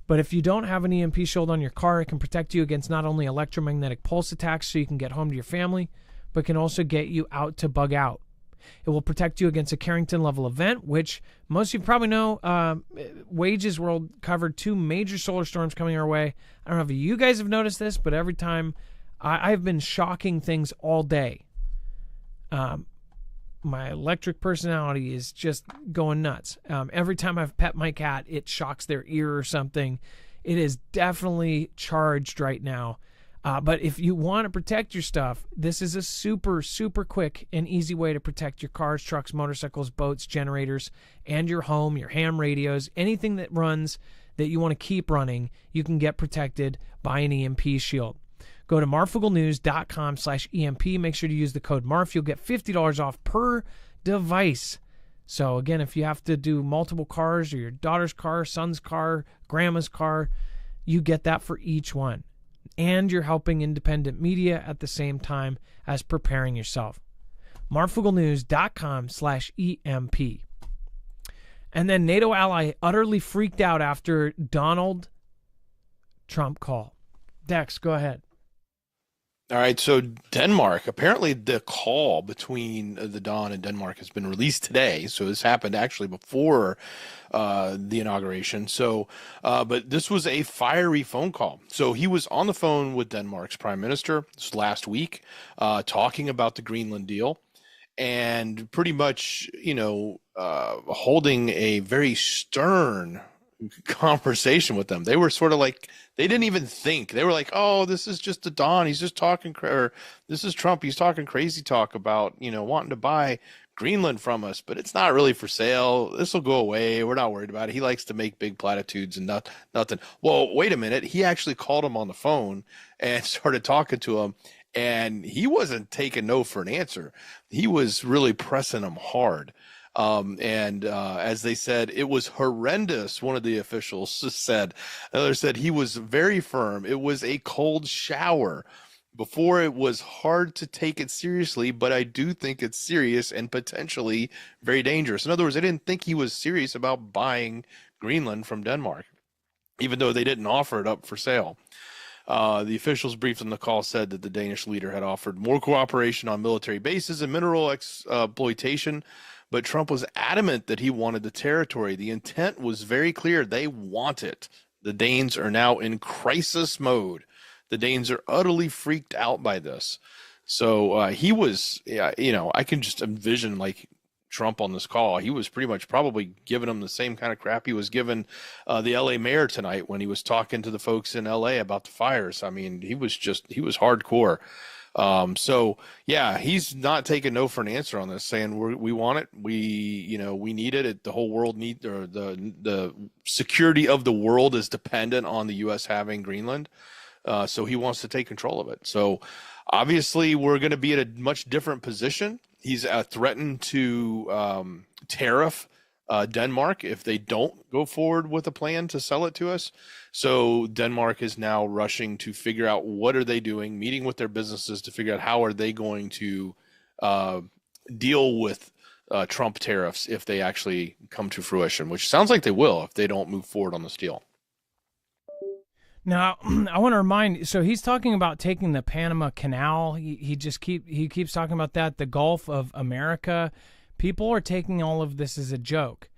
But if you don't have an EMP shield on your car, it can protect you against not only electromagnetic pulse attacks so you can get home to your family, but can also get you out to bug out. It will protect you against a Carrington-level event, which most of you probably know. Wages World covered 2 major solar storms coming our way. I don't know if you guys have noticed this, but every time I've been shocking things all day. My electric personality is just going nuts. Every time I've pet my cat, it shocks their ear or something. It is definitely charged right now. But if you want to protect your stuff, this is a super, super quick and easy way to protect your cars, trucks, motorcycles, boats, generators, and your home, your ham radios, anything that runs that you want to keep running, you can get protected by an EMP shield. Go to marfooglenews.com/EMP. Make sure to use the code MARF. You'll get $50 off per device. So again, if you have to do multiple cars or your daughter's car, son's car, grandma's car, you get that for each one. And you're helping independent media at the same time as preparing yourself. marfooglenews.com/EMP. And then NATO ally utterly freaked out after Donald Trump call. Dex, go ahead. All right, so Denmark, apparently the call between the Don and Denmark has been released today. So this happened actually before the inauguration. So, but this was a fiery phone call. So he was on the phone with Denmark's prime minister this last week, talking about the Greenland deal and pretty much, holding a very stern conversation with them. They were sort of like, they didn't even think. They were like, oh, this is just the Don. He's just talking, or this is Trump. He's talking crazy talk about, wanting to buy Greenland from us, but it's not really for sale. This will go away. We're not worried about it. He likes to make big platitudes and nothing. Well, wait a minute. He actually called him on the phone and started talking to him, and he wasn't taking no for an answer. He was really pressing him hard. As they said, it was horrendous. One of the officials said, another said he was very firm. It was a cold shower. Before, it was hard to take it seriously, but I do think it's serious and potentially very dangerous. In other words, I didn't think he was serious about buying Greenland from Denmark, even though they didn't offer it up for sale. The officials briefed on the call said that the Danish leader had offered more cooperation on military bases and mineral exploitation, but Trump was adamant that he wanted the territory. The intent was very clear. They want it. The Danes are now in crisis mode. The Danes are utterly freaked out by this. So he was, I can just envision like Trump on this call. He was pretty much probably giving them the same kind of crap he was giving the LA mayor tonight when he was talking to the folks in LA about the fires. I mean, he was hardcore. So yeah, he's not taking no for an answer on this, saying we want it. We need it. The whole world or the security of the world is dependent on the U.S. having Greenland. So he wants to take control of it. So obviously we're going to be at a much different position. He's threatened to tariff Denmark if they don't go forward with a plan to sell it to us. So Denmark is now rushing to figure out what are they doing, meeting with their businesses to figure out how are they going to deal with Trump tariffs if they actually come to fruition, which sounds like they will if they don't move forward on this deal. Now, I want to remind, so he's talking about taking the Panama Canal. He keeps talking about that, the Gulf of America. People are taking all of this as a joke.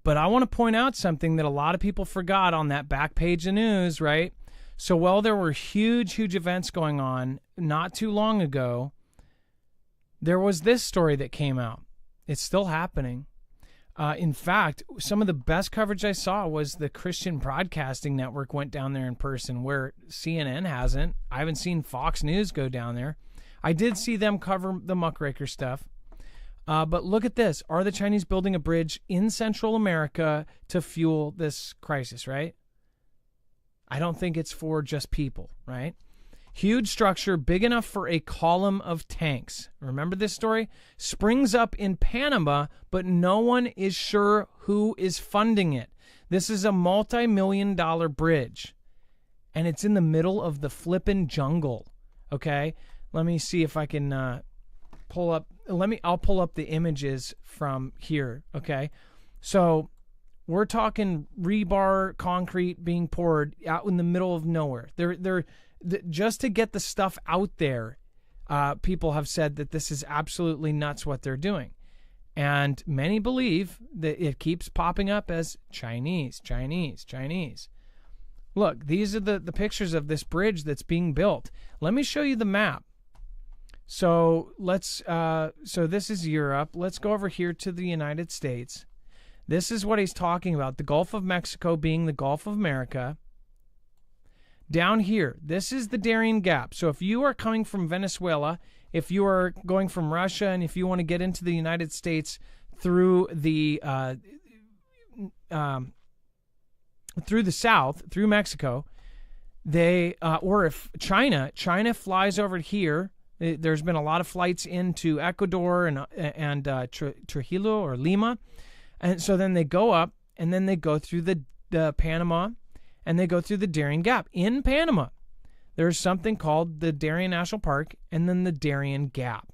But I want to point out something that a lot of people forgot on that back page of news, right? So while there were huge events going on not too long ago, there was this story that came out. It's still happening. In fact, some of the best coverage I saw was the Christian Broadcasting Network went down there in person, where CNN hasn't. I haven't seen Fox News go down there. I did see them cover the muckraker stuff. But look at this. Are the Chinese building a bridge in Central America to fuel this crisis, right? I don't think it's for just people, right? Huge structure, big enough for a column of tanks. Remember this story? Springs up in Panama, but no one is sure who is funding it. This is a multi-million-dollar bridge, and it's in the middle of the flippin' jungle, okay? Let me see if I can pull up. I'll pull up the images from here, okay? So we're talking rebar concrete being poured out in the middle of nowhere. They're just to get the stuff out there. people have said that this is absolutely nuts what they're doing. And many believe that it keeps popping up as Chinese, Chinese, Chinese. Look, these are the pictures of this bridge that's being built. Let me show you the map. So so this is Europe. Let's go over here to the United States. This is what he's talking about. The Gulf of Mexico being the Gulf of America. Down here, this is the Darien Gap. So if you are coming from Venezuela, if you are going from Russia, and if you want to get into the United States through the south, through Mexico, or if China flies over here. There's been a lot of flights into Ecuador and Trujillo or Lima, and so then they go up and then they go through the Panama, and they go through the Darien Gap. In Panama, there's something called the Darien National Park and then the Darien Gap.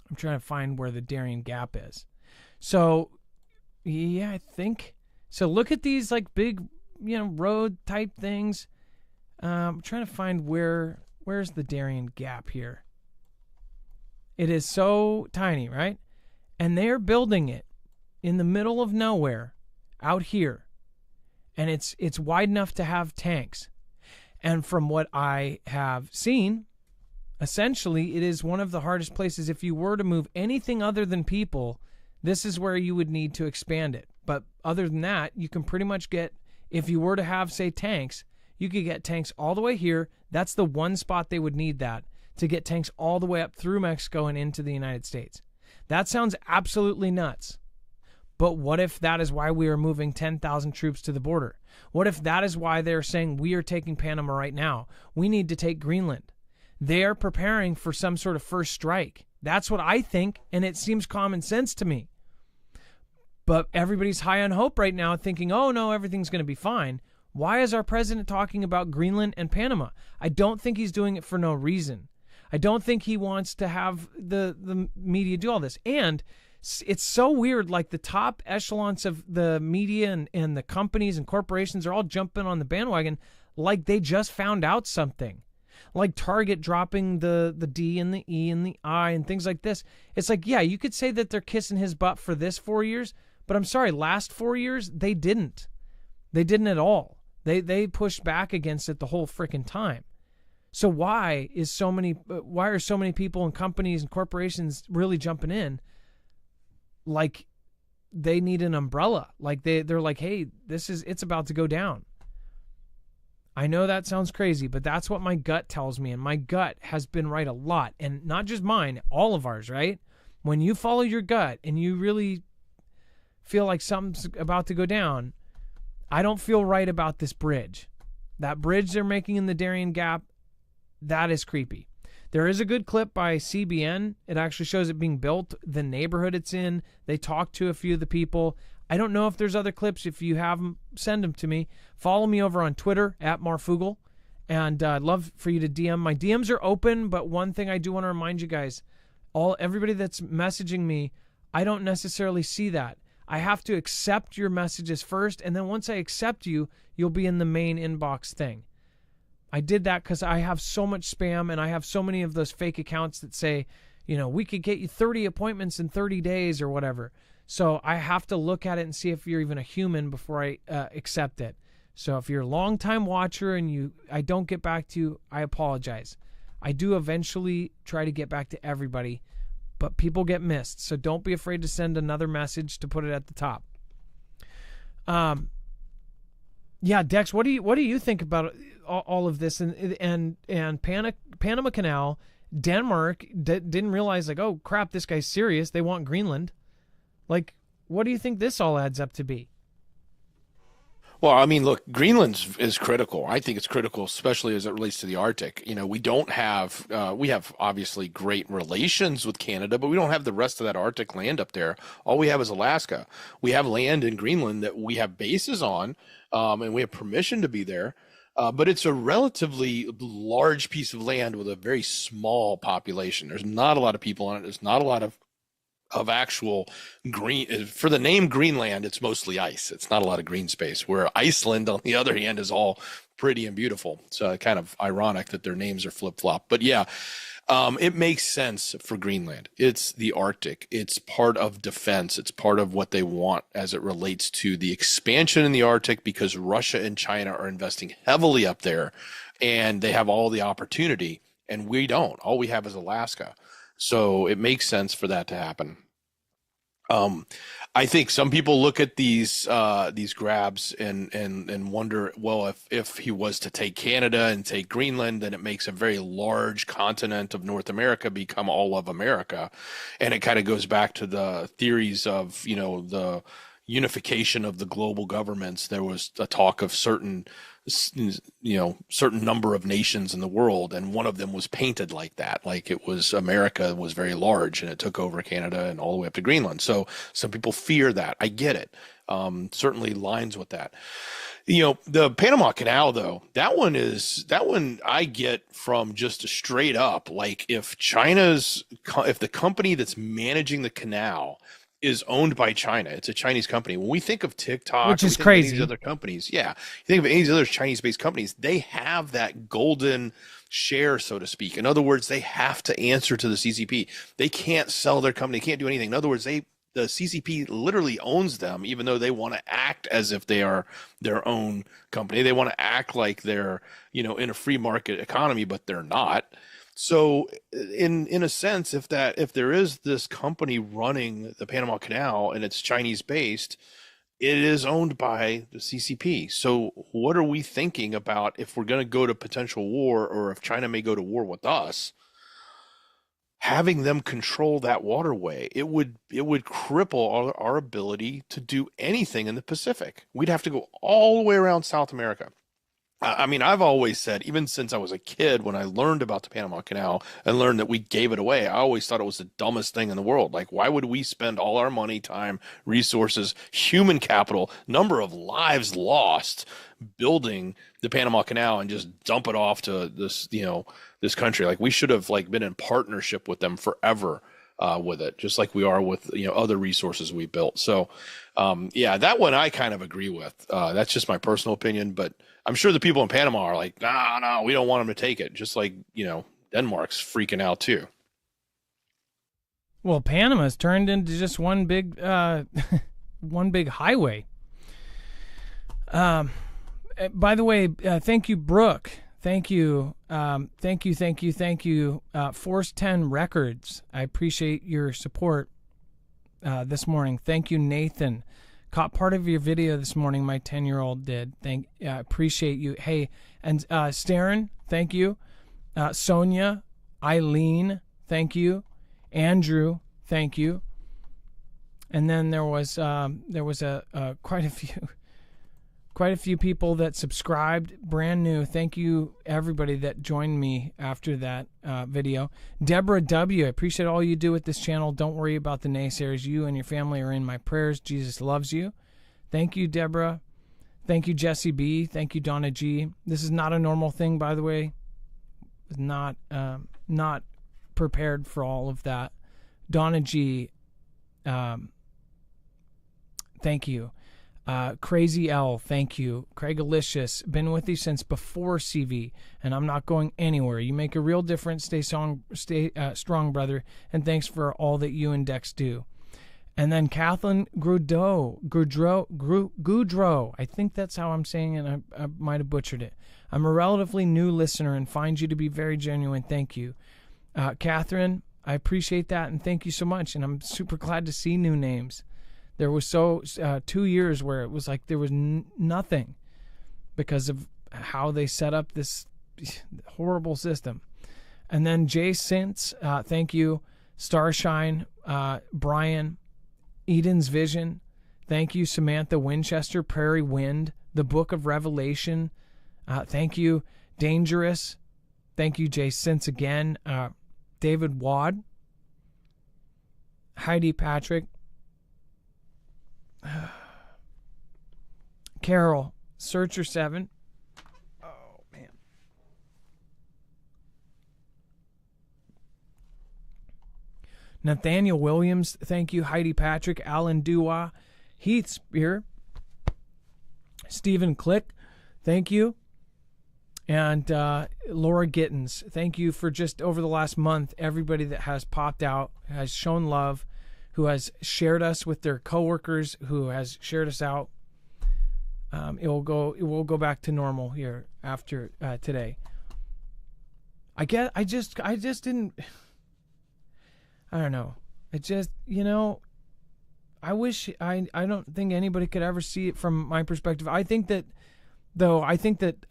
I'm trying to find where the Darien Gap is. So, yeah, I think so. Look at these like big, road type things. I'm trying to find where's the Darien Gap here. It is so tiny, right? And they're building it in the middle of nowhere out here. And it's wide enough to have tanks. And from what I have seen, essentially, it is one of the hardest places. If you were to move anything other than people, this is where you would need to expand it. But other than that, you can pretty much get, if you were to have, say, tanks, you could get tanks all the way here. That's the one spot they would need that, to get tanks all the way up through Mexico and into the United States. That sounds absolutely nuts. But what if that is why we are moving 10,000 troops to the border? What if that is why they're saying we are taking Panama right now? We need to take Greenland. They are preparing for some sort of first strike. That's what I think, and it seems common sense to me. But everybody's high on hope right now, thinking, oh no, everything's going to be fine. Why is our president talking about Greenland and Panama? I don't think he's doing it for no reason. I don't think he wants to have the media do all this. And it's so weird, like the top echelons of the media and the companies and corporations are all jumping on the bandwagon like they just found out something. Like Target dropping the D and the E and the I and things like this. It's like, yeah, you could say that they're kissing his butt for this 4 years, but I'm sorry, last 4 years, they didn't. They didn't at all. They pushed back against it the whole freaking time. So why are so many people and companies and corporations really jumping in? Like they need an umbrella. Like they're like, hey, it's about to go down. I know that sounds crazy, but that's what my gut tells me. And my gut has been right a lot. And not just mine, all of ours, right? When you follow your gut and you really feel like something's about to go down, I don't feel right about this bridge. That bridge they're making in the Darien Gap, that is creepy. There is a good clip by CBN. It actually shows it being built, the neighborhood it's in. They talk to a few of the people. I don't know if there's other clips. If you have them, send them to me. Follow me over on Twitter at Marfoogle. And I'd love for you to DM. My DMs are open, but one thing I do want to remind you guys, everybody that's messaging me, I don't necessarily see that. I have to accept your messages first, and then once I accept you, you'll be in the main inbox thing. I did that because I have so much spam, and I have so many of those fake accounts that say, we could get you 30 appointments in 30 days or whatever. So I have to look at it and see if you're even a human before I accept it. So if you're a long-time watcher and I don't get back to you, I apologize. I do eventually try to get back to everybody, but people get missed. So don't be afraid to send another message to put it at the top. Yeah, Dex, what do you think about all of this and Panama Canal? Denmark didn't realize, like, oh crap, this guy's serious. They want Greenland. Like, what do you think this all adds up to be? Well, I mean, look, Greenland is critical. I think it's critical, especially as it relates to the Arctic. We don't have, we have obviously great relations with Canada, but we don't have the rest of that Arctic land up there. All we have is Alaska. We have land in Greenland that we have bases on, and we have permission to be there. But it's a relatively large piece of land with a very small population. There's not a lot of people on it. There's not a lot of actual green. For the name Greenland, it's mostly ice. It's not a lot of green space, where Iceland, on the other hand, is all pretty and beautiful. It's kind of ironic that their names are flip-flop. But yeah, It makes sense for Greenland. It's the Arctic. It's part of defense. It's part of what they want as it relates to the expansion in the Arctic, because Russia and China are investing heavily up there and they have all the opportunity and we don't. All we have is Alaska. So it makes sense for that to happen. I think some people look at these grabs and wonder, well, if he was to take Canada and take Greenland, then it makes a very large continent of North America become all of America, and it kind of goes back to the theories of, you know, the unification of the global governments. There was a talk of certain number of nations in the world, and one of them was painted like that, like it was America was very large and it took over Canada and all the way up to Greenland. So some people fear that. I get it. Certainly lines with that. You know, the Panama Canal, though, that one I get from just a straight up, like, if the company that's managing the canal is owned by China, it's a Chinese company. When we think of TikTok, which is crazy, these other companies, yeah, you think of any of these other Chinese-based companies, they have that golden share, so to speak. In other words, they have to answer to the CCP. They can't sell their company, can't do anything. In other words, the CCP literally owns them, even though they want to act as if they are their own company. They want to act like they're, you know, in a free market economy, but they're not. So in a sense, if there is this company running the Panama Canal and it's Chinese based, it is owned by the CCP. So what are we thinking about if we're going to go to potential war, or if China may go to war with us? Having them control that waterway, it would cripple our ability to do anything in the Pacific. We'd have to go all the way around South America. I mean, I've always said, even since I was a kid, when I learned about the Panama Canal and learned that we gave it away, I always thought it was the dumbest thing in the world. Like, why would we spend all our money, time, resources, human capital, number of lives lost building the Panama Canal and just dump it off to this, you know, this country? Like, we should have been in partnership with them forever with it, just like we are with, you know, other resources we built. So, yeah, that one I kind of agree with. That's just my personal opinion, but I'm sure the people in Panama are like, no, we don't want them to take it. Just like, you know, Denmark's freaking out too. Well, Panama's turned into just one big highway. By the way, thank you, Brooke. Thank you. Force 10 Records. I appreciate your support this morning. Thank you, Nathan. Caught part of your video this morning. My 10-year-old did. Appreciate you. Hey, and Starren, thank you. Sonia, Eileen, thank you. Andrew, thank you. And then there was quite a few people that subscribed, brand new. Thank you, everybody that joined me after that video. Deborah W., I appreciate all you do with this channel. Don't worry about the naysayers. You and your family are in my prayers. Jesus loves you. Thank you, Deborah. Thank you, Jesse B. Thank you, Donna G. This is not a normal thing, by the way. Not prepared for all of that. Donna G., thank you. Crazy L, thank you. Craig Alicious, been with you since before CV, and I'm not going anywhere. You make a real difference. Stay strong, brother, and thanks for all that you and Dex do. And then Kathleen Goudreau, I think that's how I'm saying it. I might have butchered it. I'm a relatively new listener and find you to be very genuine. Thank you. Catherine, I appreciate that, and thank you so much. And I'm super glad to see new names. There was 2 years where it was like there was nothing because of how they set up this horrible system. And then Jay Sintz, thank you. Starshine, Brian, Eden's Vision, thank you. Samantha Winchester, Prairie Wind, The Book of Revelation, thank you. Dangerous, thank you. Jay Sintz again. David Wad, Heidi Patrick, Carol, Searcher 7. Oh, man. Nathaniel Williams, thank you. Heidi Patrick, Alan Dua, Heath Spear, Stephen Click, thank you. And Laura Gittins, thank you for just over the last month, everybody that has popped out, has shown love, who has shared us with their coworkers, who has shared us out. It will go back to normal here after today. I just didn't. I don't know. It just, I wish I don't think anybody could ever see it from my perspective. I think that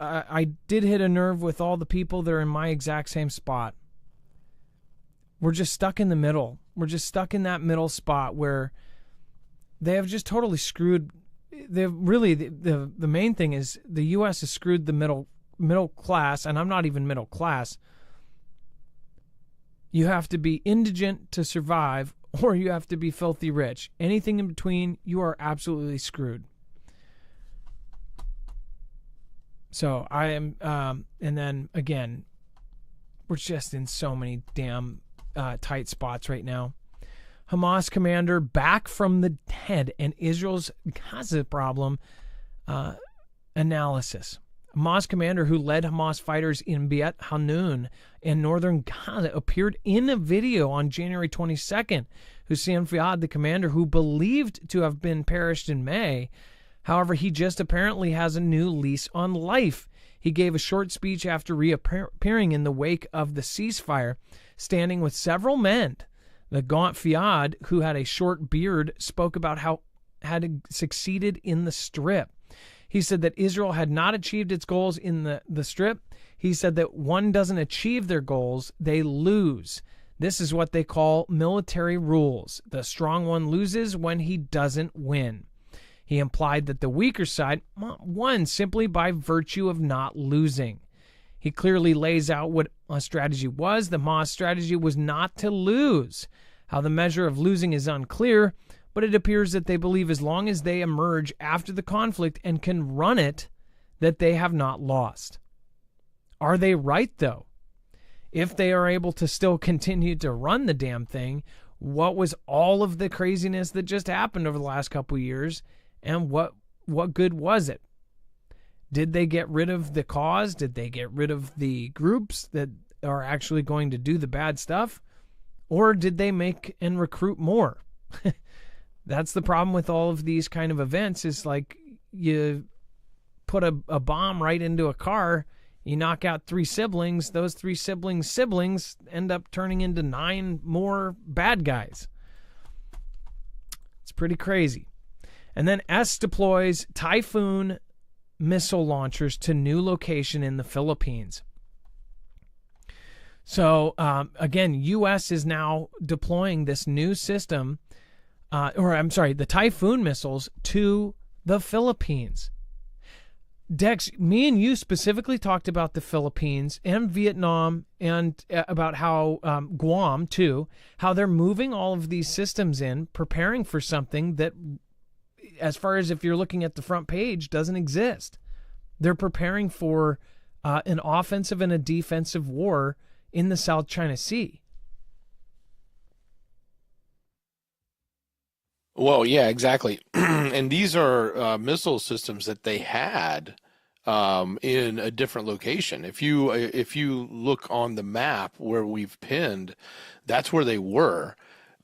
I did hit a nerve with all the people that are in my exact same spot. We're just stuck in the middle. We're just stuck in that middle spot where they have just totally screwed. They've really, the main thing is the U.S. has screwed the middle class, and I'm not even middle class. You have to be indigent to survive, or you have to be filthy rich. Anything in between, you are absolutely screwed. So I am, and then again, we're just in so many damn tight spots right now. Hamas commander back from the dead and Israel's Gaza problem analysis. Hamas commander who led Hamas fighters in Beit Hanun in northern Gaza appeared in a video on January 22nd. Hussein Fiad, the commander who believed to have been perished in May, however, he just apparently has a new lease on life. He gave a short speech after reappearing in the wake of the ceasefire, standing with several men. The gaunt Fiad, who had a short beard, spoke about how had succeeded in the Strip. He said that Israel had not achieved its goals in the Strip. He said that one doesn't achieve their goals, they lose. This is what they call military rules. The strong one loses when he doesn't win. He implied that the weaker side won simply by virtue of not losing. He clearly lays out what a strategy was. The Hamas strategy was not to lose. How the measure of losing is unclear, but it appears that they believe as long as they emerge after the conflict and can run it, that they have not lost. Are they right, though? If they are able to still continue to run the damn thing, what was all of the craziness that just happened over the last couple of years? And what good was it? Did they get rid of the cause? Did they get rid of the groups that are actually going to do the bad stuff? Or did they make and recruit more? That's the problem with all of these kind of events, is like you put a bomb right into a car, you knock out 3 siblings, those 3 siblings end up turning into 9 more bad guys. It's pretty crazy. And then S deploys Typhoon missile launchers to new location in the Philippines. So, again, U.S. is now deploying this new system, the Typhoon missiles to the Philippines. Dex, me and you specifically talked about the Philippines and Vietnam, and about how Guam, too, how they're moving all of these systems in, preparing for something that, as far as if you're looking at the front page, doesn't exist. They're preparing for an offensive and a defensive war in the South China Sea. Well, yeah, exactly. And these are missile systems that they had in a different location. If you look on the map where we've pinned, that's where they were.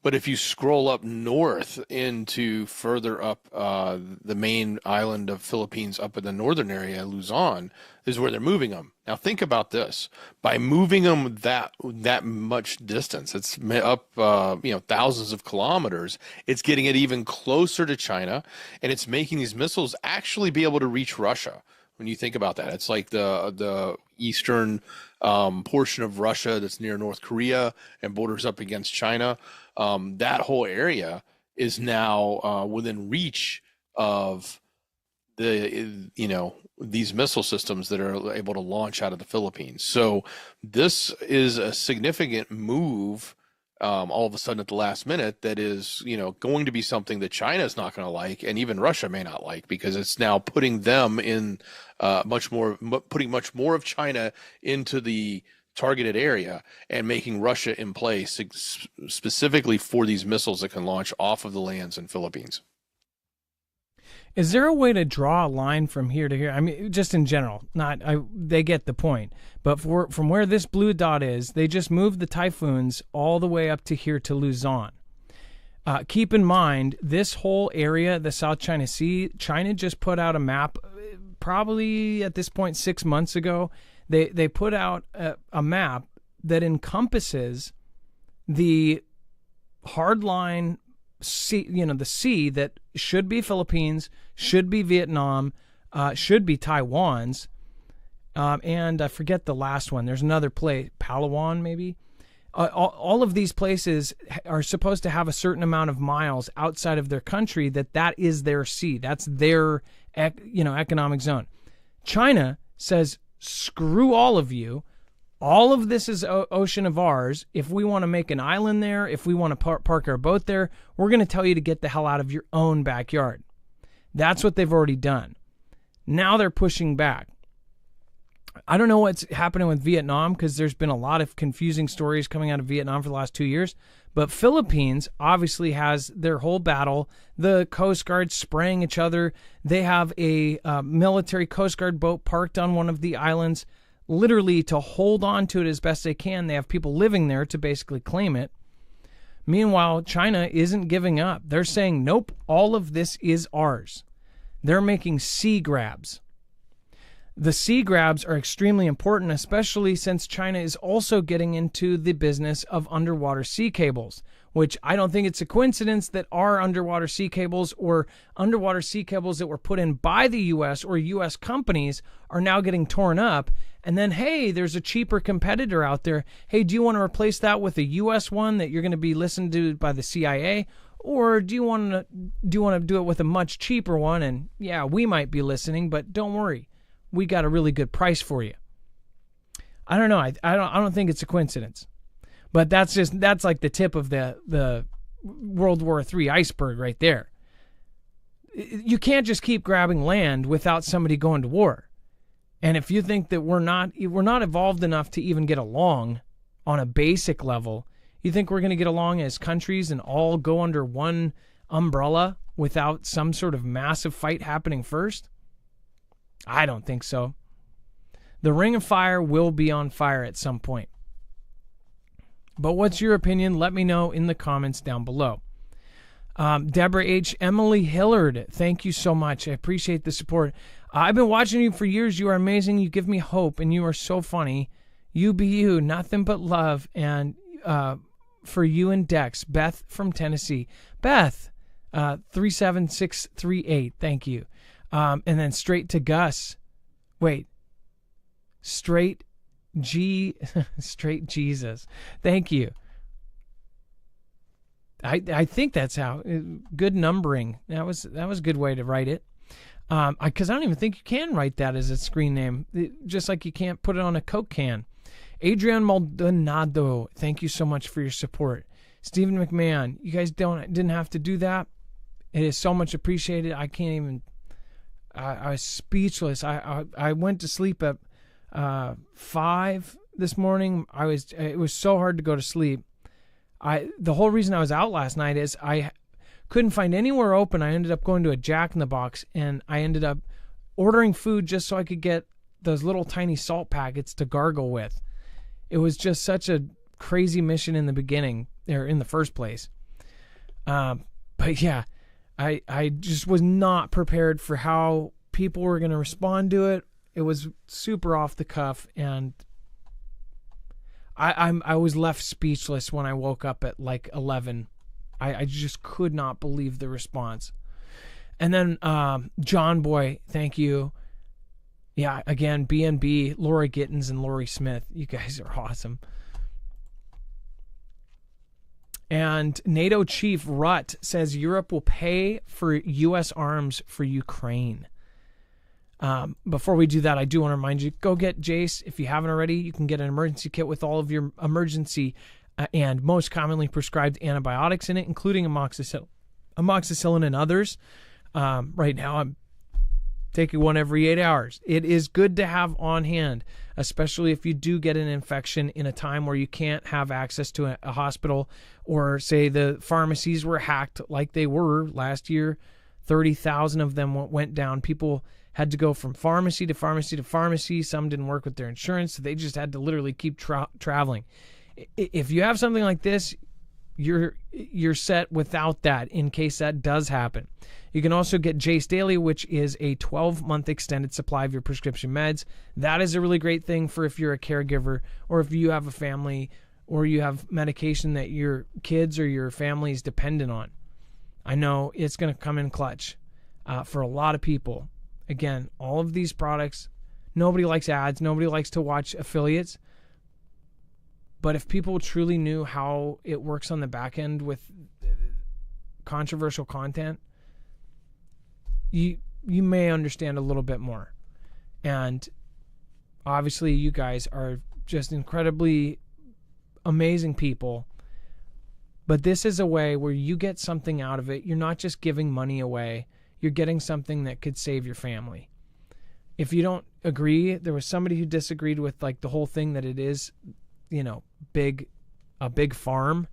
But if you scroll up north into further up the main island of Philippines, up in the northern area, Luzon, is where they're moving them. Now think about this: by moving them that much distance, it's up thousands of kilometers. It's getting it even closer to China, and it's making these missiles actually be able to reach Russia. When you think about that, it's like the eastern portion of Russia that's near North Korea and borders up against China. That whole area is now within reach of these missile systems that are able to launch out of the Philippines. So this is a significant move all of a sudden at the last minute that is, going to be something that China is not going to like, and even Russia may not like, because it's now putting them in putting much more of China into the targeted area and making Russia in place specifically for these missiles that can launch off of the lands in Philippines. Is there a way to draw a line from here to here? I mean, just in general, they get the point. But from where this blue dot is, they just moved the typhoons all the way up to here to Luzon. Keep in mind, this whole area, the South China Sea, China just put out a map, probably at this point 6 months ago. They put out a map that encompasses the hardline sea, the sea that should be Philippines, should be Vietnam, should be Taiwan's, and I forget the last one. There's another place, Palawan maybe. All of these places are supposed to have a certain amount of miles outside of their country that is their sea. That's their economic zone. China says, screw all of you. All of this is ocean of ours. If we want to make an island there, if we want to park our boat there, we're going to tell you to get the hell out of your own backyard. That's what they've already done. Now they're pushing back. I don't know what's happening with Vietnam because there's been a lot of confusing stories coming out of Vietnam for the last 2 years. But Philippines obviously has their whole battle. The Coast Guard spraying each other. They have a military Coast Guard boat parked on one of the islands, literally to hold on to it as best they can. They have people living there to basically claim it. Meanwhile, China isn't giving up. They're saying, nope, all of this is ours. They're making sea grabs. The sea grabs are extremely important, especially since China is also getting into the business of underwater sea cables, which I don't think it's a coincidence that our underwater sea cables or underwater sea cables that were put in by the U.S. or U.S. companies are now getting torn up. And then, hey, there's a cheaper competitor out there. Hey, do you want to replace that with a U.S. one that you're going to be listened to by the CIA? Or do you want to do it with a much cheaper one? And yeah, we might be listening, but don't worry. We got a really good price for you. I don't know. I don't think it's a coincidence. But that's like the tip of the World War III iceberg right there. You can't just keep grabbing land without somebody going to war. And if you think that we're not evolved enough to even get along on a basic level, you think we're going to get along as countries and all go under one umbrella without some sort of massive fight happening first? I don't think so. The Ring of Fire will be on fire at some point. But what's your opinion? Let me know in the comments down below. Deborah H. Emily Hillard, thank you so much. I appreciate the support. I've been watching you for years. You are amazing. You give me hope, and you are so funny. You be you. Nothing but love. And for you and Dex. Beth from Tennessee. Beth, 37638. Thank you. And then straight to Gus. Wait. Straight Jesus. Thank you. I think that's how. Good numbering. That was a good way to write it. Because I don't even think you can write that as a screen name. Just like you can't put it on a Coke can. Adrian Maldonado, thank you so much for your support. Stephen McMahon, you guys didn't have to do that. It is so much appreciated. I can't even. I was speechless. I went to sleep at 5 this morning. It was so hard to go to sleep. The whole reason I was out last night is I couldn't find anywhere open. I ended up going to a Jack in the Box, and I ended up ordering food just so I could get those little tiny salt packets to gargle with. It was just such a crazy mission in the beginning, or in the first place. But yeah, I just was not prepared for how people were going to respond to it. It was super off the cuff, and I was left speechless when I woke up at like 11. I just could not believe the response. And then John Boy, thank you. Yeah, again, BNB, Laura Gittins, and Lori Smith. You guys are awesome. And NATO Chief Rutt says Europe will pay for U.S. arms for Ukraine. Before we do that, I do want to remind you, go get Jace. If you haven't already, you can get an emergency kit with all of your emergency and most commonly prescribed antibiotics in it, including amoxicillin and others. Right now, I'm taking one every 8 hours. It is good to have on hand, especially if you do get an infection in a time where you can't have access to a hospital, or say the pharmacies were hacked like they were last year. 30,000 of them went down. People had to go from pharmacy to pharmacy to pharmacy. Some didn't work with their insurance, so they just had to literally keep traveling. If you have something like this, you're set without that in case that does happen. You can also get Jace Daily, which is a 12-month extended supply of your prescription meds. That is a really great thing for if you're a caregiver or if you have a family or you have medication that your kids or your family is dependent on. I know it's going to come in clutch for a lot of people. Again, all of these products, nobody likes ads. Nobody likes to watch affiliates. But if people truly knew how it works on the back end with controversial content, you may understand a little bit more. And obviously you guys are just incredibly amazing people. But this is a way where you get something out of it. You're not just giving money away. You're getting something that could save your family. If you don't agree, there was somebody who disagreed with like the whole thing that it is, a big farm.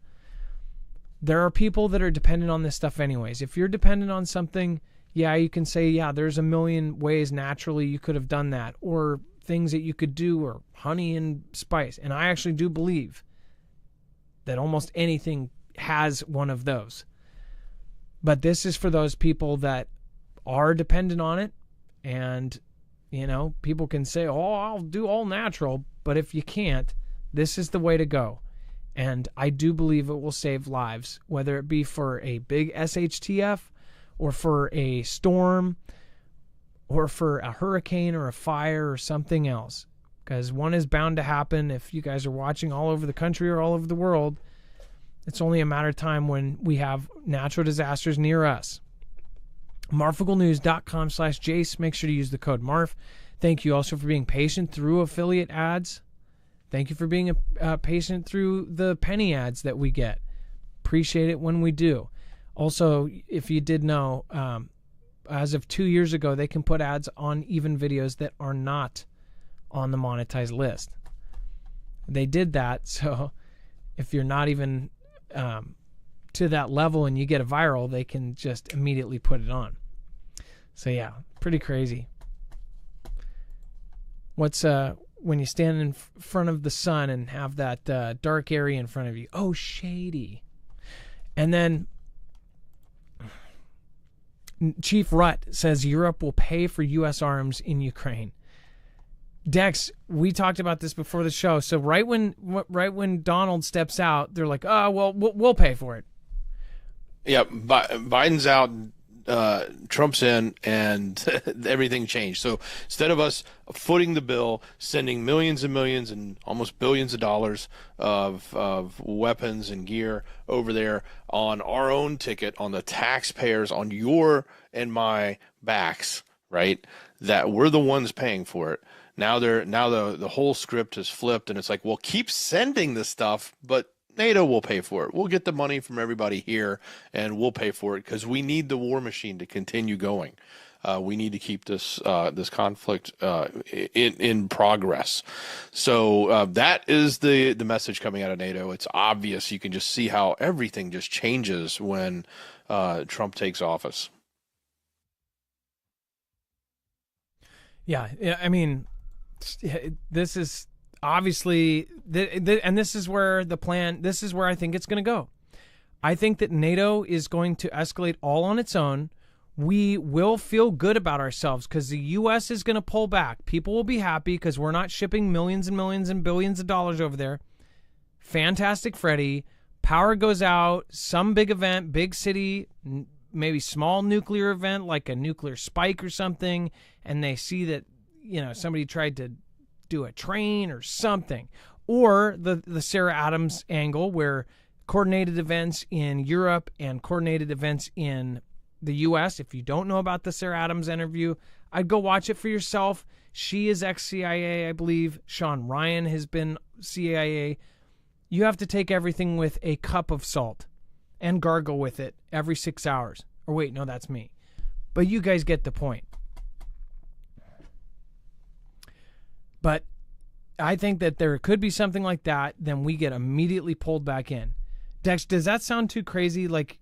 There are people that are dependent on this stuff anyways. If you're dependent on something, yeah, you can say, yeah, there's a million ways naturally you could have done that, or things that you could do, or honey and spice. And I actually do believe that almost anything has one of those. But this is for those people that are dependent on it. And, people can say, oh, I'll do all natural. But if you can't, this is the way to go. And I do believe it will save lives, whether it be for a big SHTF or for a storm or for a hurricane or a fire or something else. Because one is bound to happen. If you guys are watching all over the country or all over the world, it's only a matter of time when we have natural disasters near us. MarfugleNews.com/Jace. Make sure to use the code MARF. Thank you also for being patient through affiliate ads. Thank you for being patient through the penny ads that we get. Appreciate it when we do. Also, if you did know, as of 2 years ago, they can put ads on even videos that are not on the monetized list. They did that, so if you're not even to that level and you get a viral, they can just immediately put it on. So yeah, pretty crazy. What's when you stand in front of the sun and have that dark area in front of you? Oh, shady. And then Chief Rutt says Europe will pay for U.S. arms in Ukraine. Dex, we talked about this before the show. So right when Donald steps out, they're like, "Oh, well, we'll pay for it." Yeah, Biden's out, Trump's in, and everything changed. So instead of us footing the bill, sending millions and millions and almost billions of dollars of weapons and gear over there on our own ticket, on the taxpayers, on your and my backs, right? That we're the ones paying for it. Now the whole script has flipped, and it's like, well, keep sending the stuff, but NATO will pay for it. We'll get the money from everybody here, and we'll pay for it because we need the war machine to continue going. We need to keep this conflict in progress. So that is the message coming out of NATO. It's obvious. You can just see how everything just changes when Trump takes office. Yeah, I mean, this is obviously, and this is where the plan, this is where I think it's going to go. I think that NATO is going to escalate all on its own. We will feel good about ourselves because the U.S. is going to pull back. People will be happy because we're not shipping millions and millions and billions of dollars over there. Fantastic Freddy. Power goes out. Some big event, big city, maybe small nuclear event like a nuclear spike or something, and they see that, somebody tried to do a train or something. Or the Sarah Adams angle where coordinated events in Europe and coordinated events in the U.S. If you don't know about the Sarah Adams interview, I'd go watch it for yourself. She is ex-CIA, I believe. Sean Ryan has been CIA. You have to take everything with a cup of salt and gargle with it every 6 hours. Or wait, no, that's me. But you guys get the point. But I think that there could be something like that, then we get immediately pulled back in. Dex, does that sound too crazy? Like,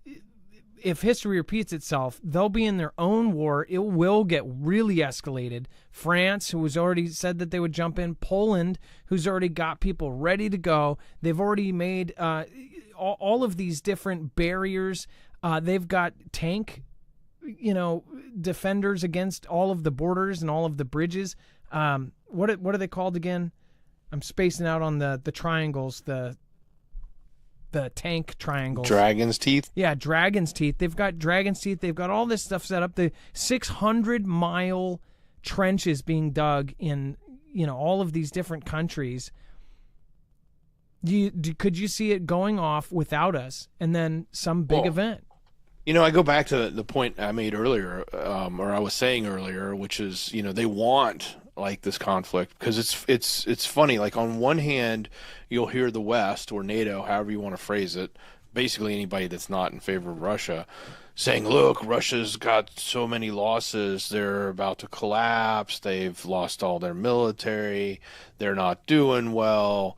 if history repeats itself, they'll be in their own war. It will get really escalated. France, who has already said that they would jump in. Poland, who's already got people ready to go. They've already made all of these different barriers. They've got tank, defenders against all of the borders and all of the bridges. What are they called again? I'm spacing out on the triangles, the tank triangles. Dragon's teeth? Yeah, Dragon's teeth. They've got Dragon's teeth. They've got all this stuff set up. The 600-mile trenches being dug in, all of these different countries. Could you see it going off without us and then some big event? I go back to the point I made earlier, or I was saying earlier, which is, they want like this conflict because it's funny. Like on one hand, you'll hear the West or NATO, however you want to phrase it, basically anybody that's not in favor of Russia, saying, look, Russia's got so many losses. They're about to collapse. They've lost all their military. They're not doing well.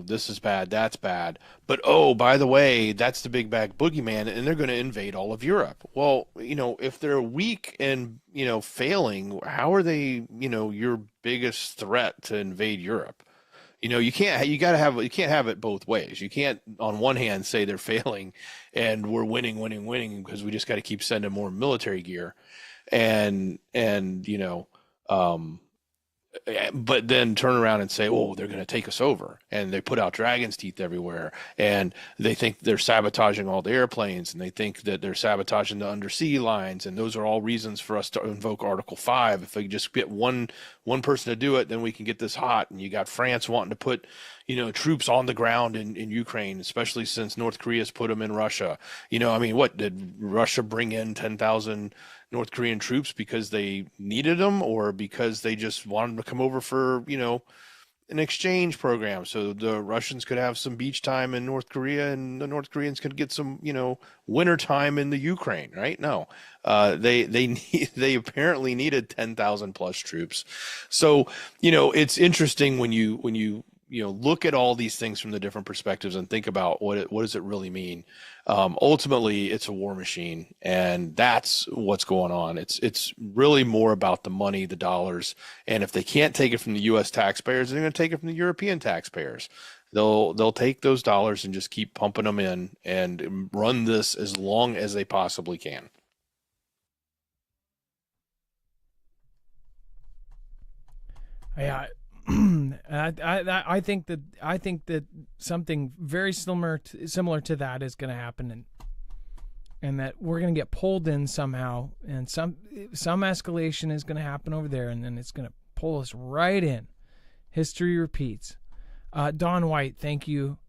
This is bad, that's bad. But, oh, by the way, that's the big bad boogeyman, and they're going to invade all of Europe. Well, if they're weak and, failing, how are they, your biggest threat to invade Europe? You can't have it both ways. You can't, on one hand, say they're failing and we're winning because we just got to keep sending more military gear. But then turn around and say, oh, they're going to take us over. And they put out Dragon's teeth everywhere. And they think they're sabotaging all the airplanes. And they think that they're sabotaging the undersea lines. And those are all reasons for us to invoke Article 5. If we just get one person to do it, then we can get this hot. And you got France wanting to put, troops on the ground in Ukraine, especially since North Korea's put them in Russia. What did Russia bring in 10,000 North Korean troops because they needed them or because they just wanted them to come over for, an exchange program so the Russians could have some beach time in North Korea and the North Koreans could get some, winter time in the Ukraine, right? No, they apparently needed 10,000 plus troops. So, it's interesting when you look at all these things from the different perspectives and think about what does it really mean. Ultimately, it's a war machine, and that's what's going on. It's really more about the money, the dollars, and if they can't take it from the U.S. taxpayers, they're going to take it from the European taxpayers. They'll take those dollars and just keep pumping them in and run this as long as they possibly can. Yeah. I think that something very similar to that is going to happen, and that we're going to get pulled in somehow, and some escalation is going to happen over there, and then it's going to pull us right in. History repeats. Don White, thank you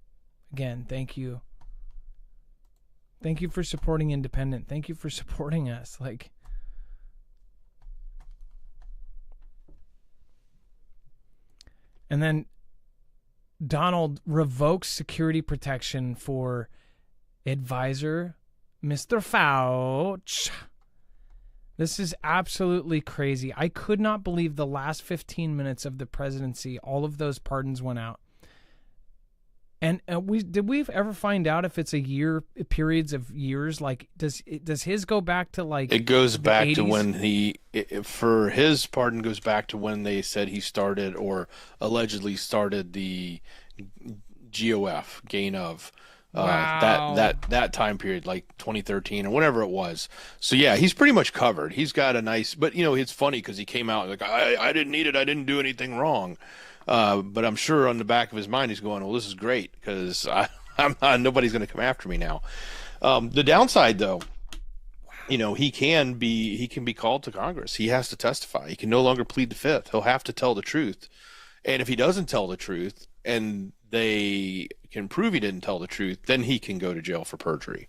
again. Thank you for supporting Independent. Thank you for supporting us. And then Donald revokes security protection for advisor Mr. Fauci. This is absolutely crazy. I could not believe the last 15 minutes of the presidency, all of those pardons went out. And did we ever find out if it's periods of years? Like, does his go back to It goes back 80s? To when for his pardon goes back to when they said he started or allegedly started the GOF, gain of, Wow. that time period, like 2013 or whatever it was. So yeah, he's pretty much covered. He's got a nice, but it's funny because he came out like, I didn't need it. I didn't do anything wrong. But I'm sure on the back of his mind, he's going, well, this is great because nobody's going to come after me now. The downside, though, he can be called to Congress. He has to testify. He can no longer plead the fifth. He'll have to tell the truth. And if he doesn't tell the truth and they can prove he didn't tell the truth, then he can go to jail for perjury.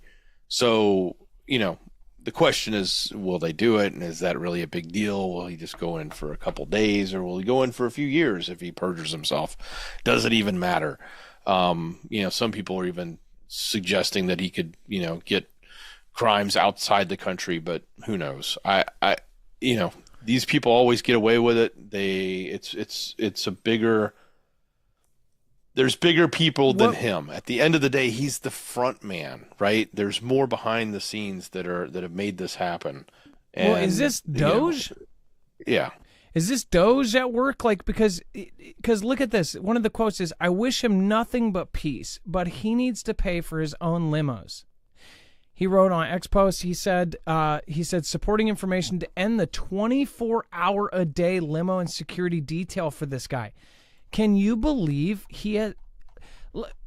So, the question is, will they do it? And is that really a big deal? Will he just go in for a couple days or will he go in for a few years if he perjures himself? Does it even matter? Some people are even suggesting that he could, get crimes outside the country, but who knows? These people always get away with it. It's a bigger There's bigger people than him. At the end of the day, he's the front man, right? There's more behind the scenes that have made this happen. Well, is this Doge? Yeah. Is this Doge at work? Like, because look at this. One of the quotes is, "I wish him nothing but peace, but he needs to pay for his own limos." He wrote on X post. He said supporting information to end the 24-hour-a-day limo and security detail for this guy. Can you believe he had,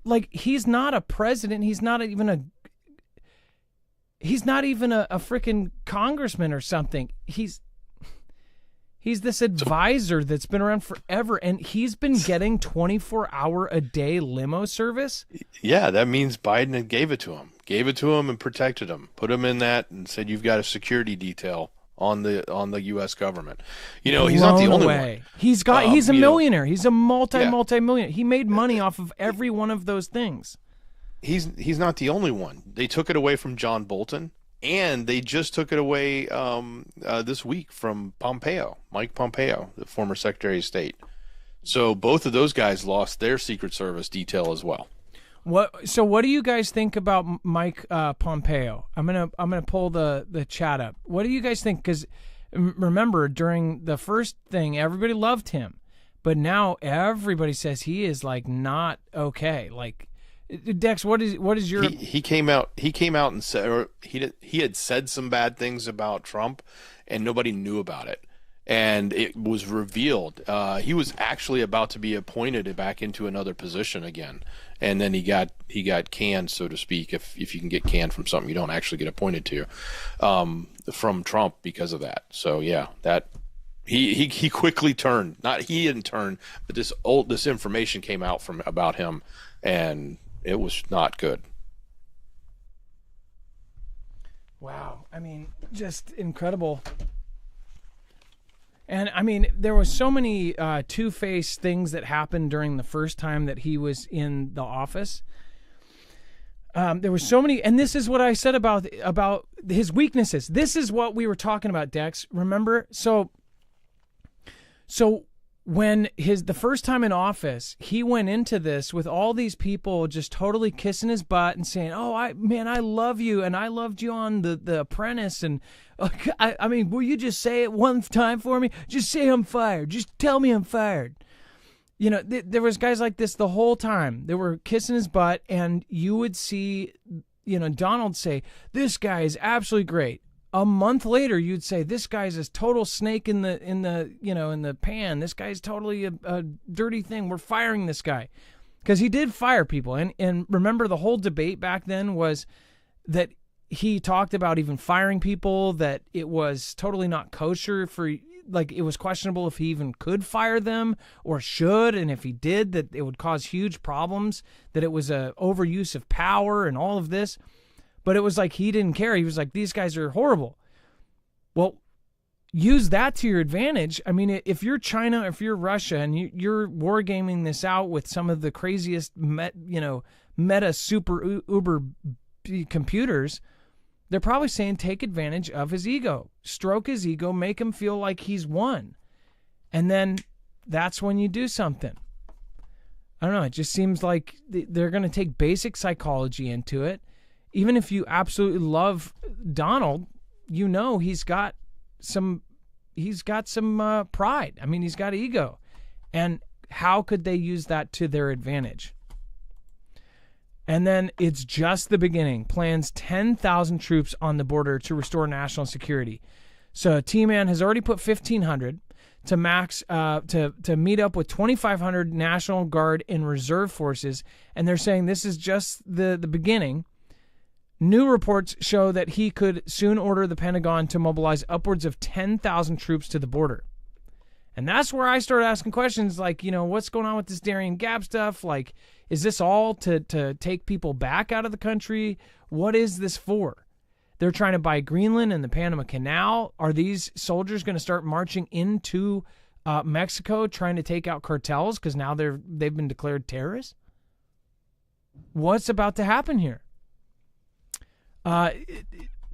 like, he's not a president. He's not even a freaking congressman or something. He's this advisor that's been around forever, and he's been getting 24-hour-a-day limo service. Yeah, that means Biden had gave it to him and protected him, put him in that, and said, "You've got a security detail on the U.S. government." You know, he's not the only one. He's a millionaire. He's a multi-millionaire. He made money off of every one of those things. He's not the only one. They took it away from John Bolton, and they just took it away this week from Mike Pompeo, the former Secretary of State. So both of those guys lost their Secret Service detail as well. So what do you guys think about Mike Pompeo? I'm gonna pull the chat up. What do you guys think? Because remember, during the first thing, everybody loved him, but now everybody says he is like not okay. Like, Dex, what is your? He came out and said, or he had said some bad things about Trump, and nobody knew about it. And it was revealed he was actually about to be appointed back into another position again, and then he got canned, so to speak. If you can get canned from something you don't actually get appointed to, from Trump because of that. So yeah, that he quickly turned. Not he didn't turn, but this information came out about him, and it was not good. Wow, I mean, just incredible. And I mean, there was so many two-faced things that happened during the first time that he was in the office. There were so many, and this is what I said about his weaknesses. This is what we were talking about, Dex. Remember? So when the first time in office, he went into this with all these people just totally kissing his butt and saying, "Oh, I love you, and I loved you on the Apprentice, and I mean, will you just say it one time for me? Just say I'm fired. Just tell me I'm fired." You know, there was guys like this the whole time. They were kissing his butt, and you would see, you know, Donald say, "This guy is absolutely great." A month later, you'd say, "This guy's a total snake in the pan. This guy's totally a dirty thing. We're firing this guy," because he did fire people. And remember, the whole debate back then was that he talked about even firing people, that it was totally not kosher like it was questionable if he even could fire them or should, and if he did, that it would cause huge problems, that it was a overuse of power and all of this. But it was like he didn't care. He was like, "These guys are horrible." Well, use that to your advantage. I mean, if you're China, if you're Russia, and you're wargaming this out with some of the craziest, meta super uber computers, they're probably saying take advantage of his ego, stroke his ego, make him feel like he's won. And then that's when you do something. I don't know. It just seems like they're going to take basic psychology into it. Even if you absolutely love Donald, you know he's got some pride. I mean, he's got ego. And how could they use that to their advantage? And then it's just the beginning. Plans 10,000 troops on the border to restore national security. So T-Man has already put 1,500 to max to meet up with 2,500 National Guard and Reserve forces. And they're saying this is just the beginning. New reports show that he could soon order the Pentagon to mobilize upwards of 10,000 troops to the border. And that's where I started asking questions like, what's going on with this Darien Gap stuff? Like, is this all to take people back out of the country? What is this for? They're trying to buy Greenland and the Panama Canal. Are these soldiers going to start marching into Mexico trying to take out cartels because now they've been declared terrorists? What's about to happen here?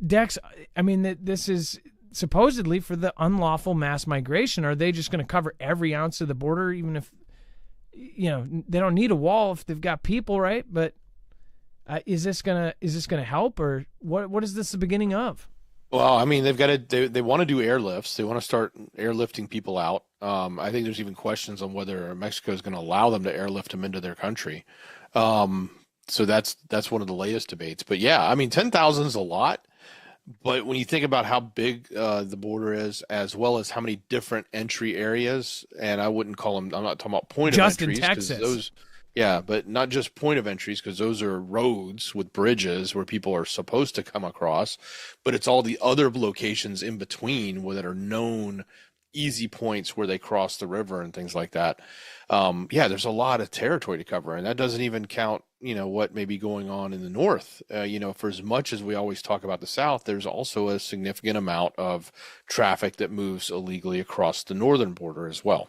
Dex, I mean, this is supposedly for the unlawful mass migration. Are they just going to cover every ounce of the border, even if, they don't need a wall if they've got people, right? But is this gonna help, or what is this the beginning of? Well, I mean, they want to do airlifts. They want to start airlifting people out. I think there's even questions on whether Mexico is going to allow them to airlift them into their country. So that's one of the latest debates. But yeah, I mean, 10,000 is a lot. But when you think about how big the border is, as well as how many different entry areas, and I wouldn't call them, I'm not talking about point of entries. Just in Texas. Those, yeah, but not just point of entries, because those are roads with bridges where people are supposed to come across, but it's all the other locations in between that are known easy points where they cross the river and things like that. Yeah, there's a lot of territory to cover, and that doesn't even count, what may be going on in the north. For as much as we always talk about the south, there's also a significant amount of traffic that moves illegally across the northern border as well.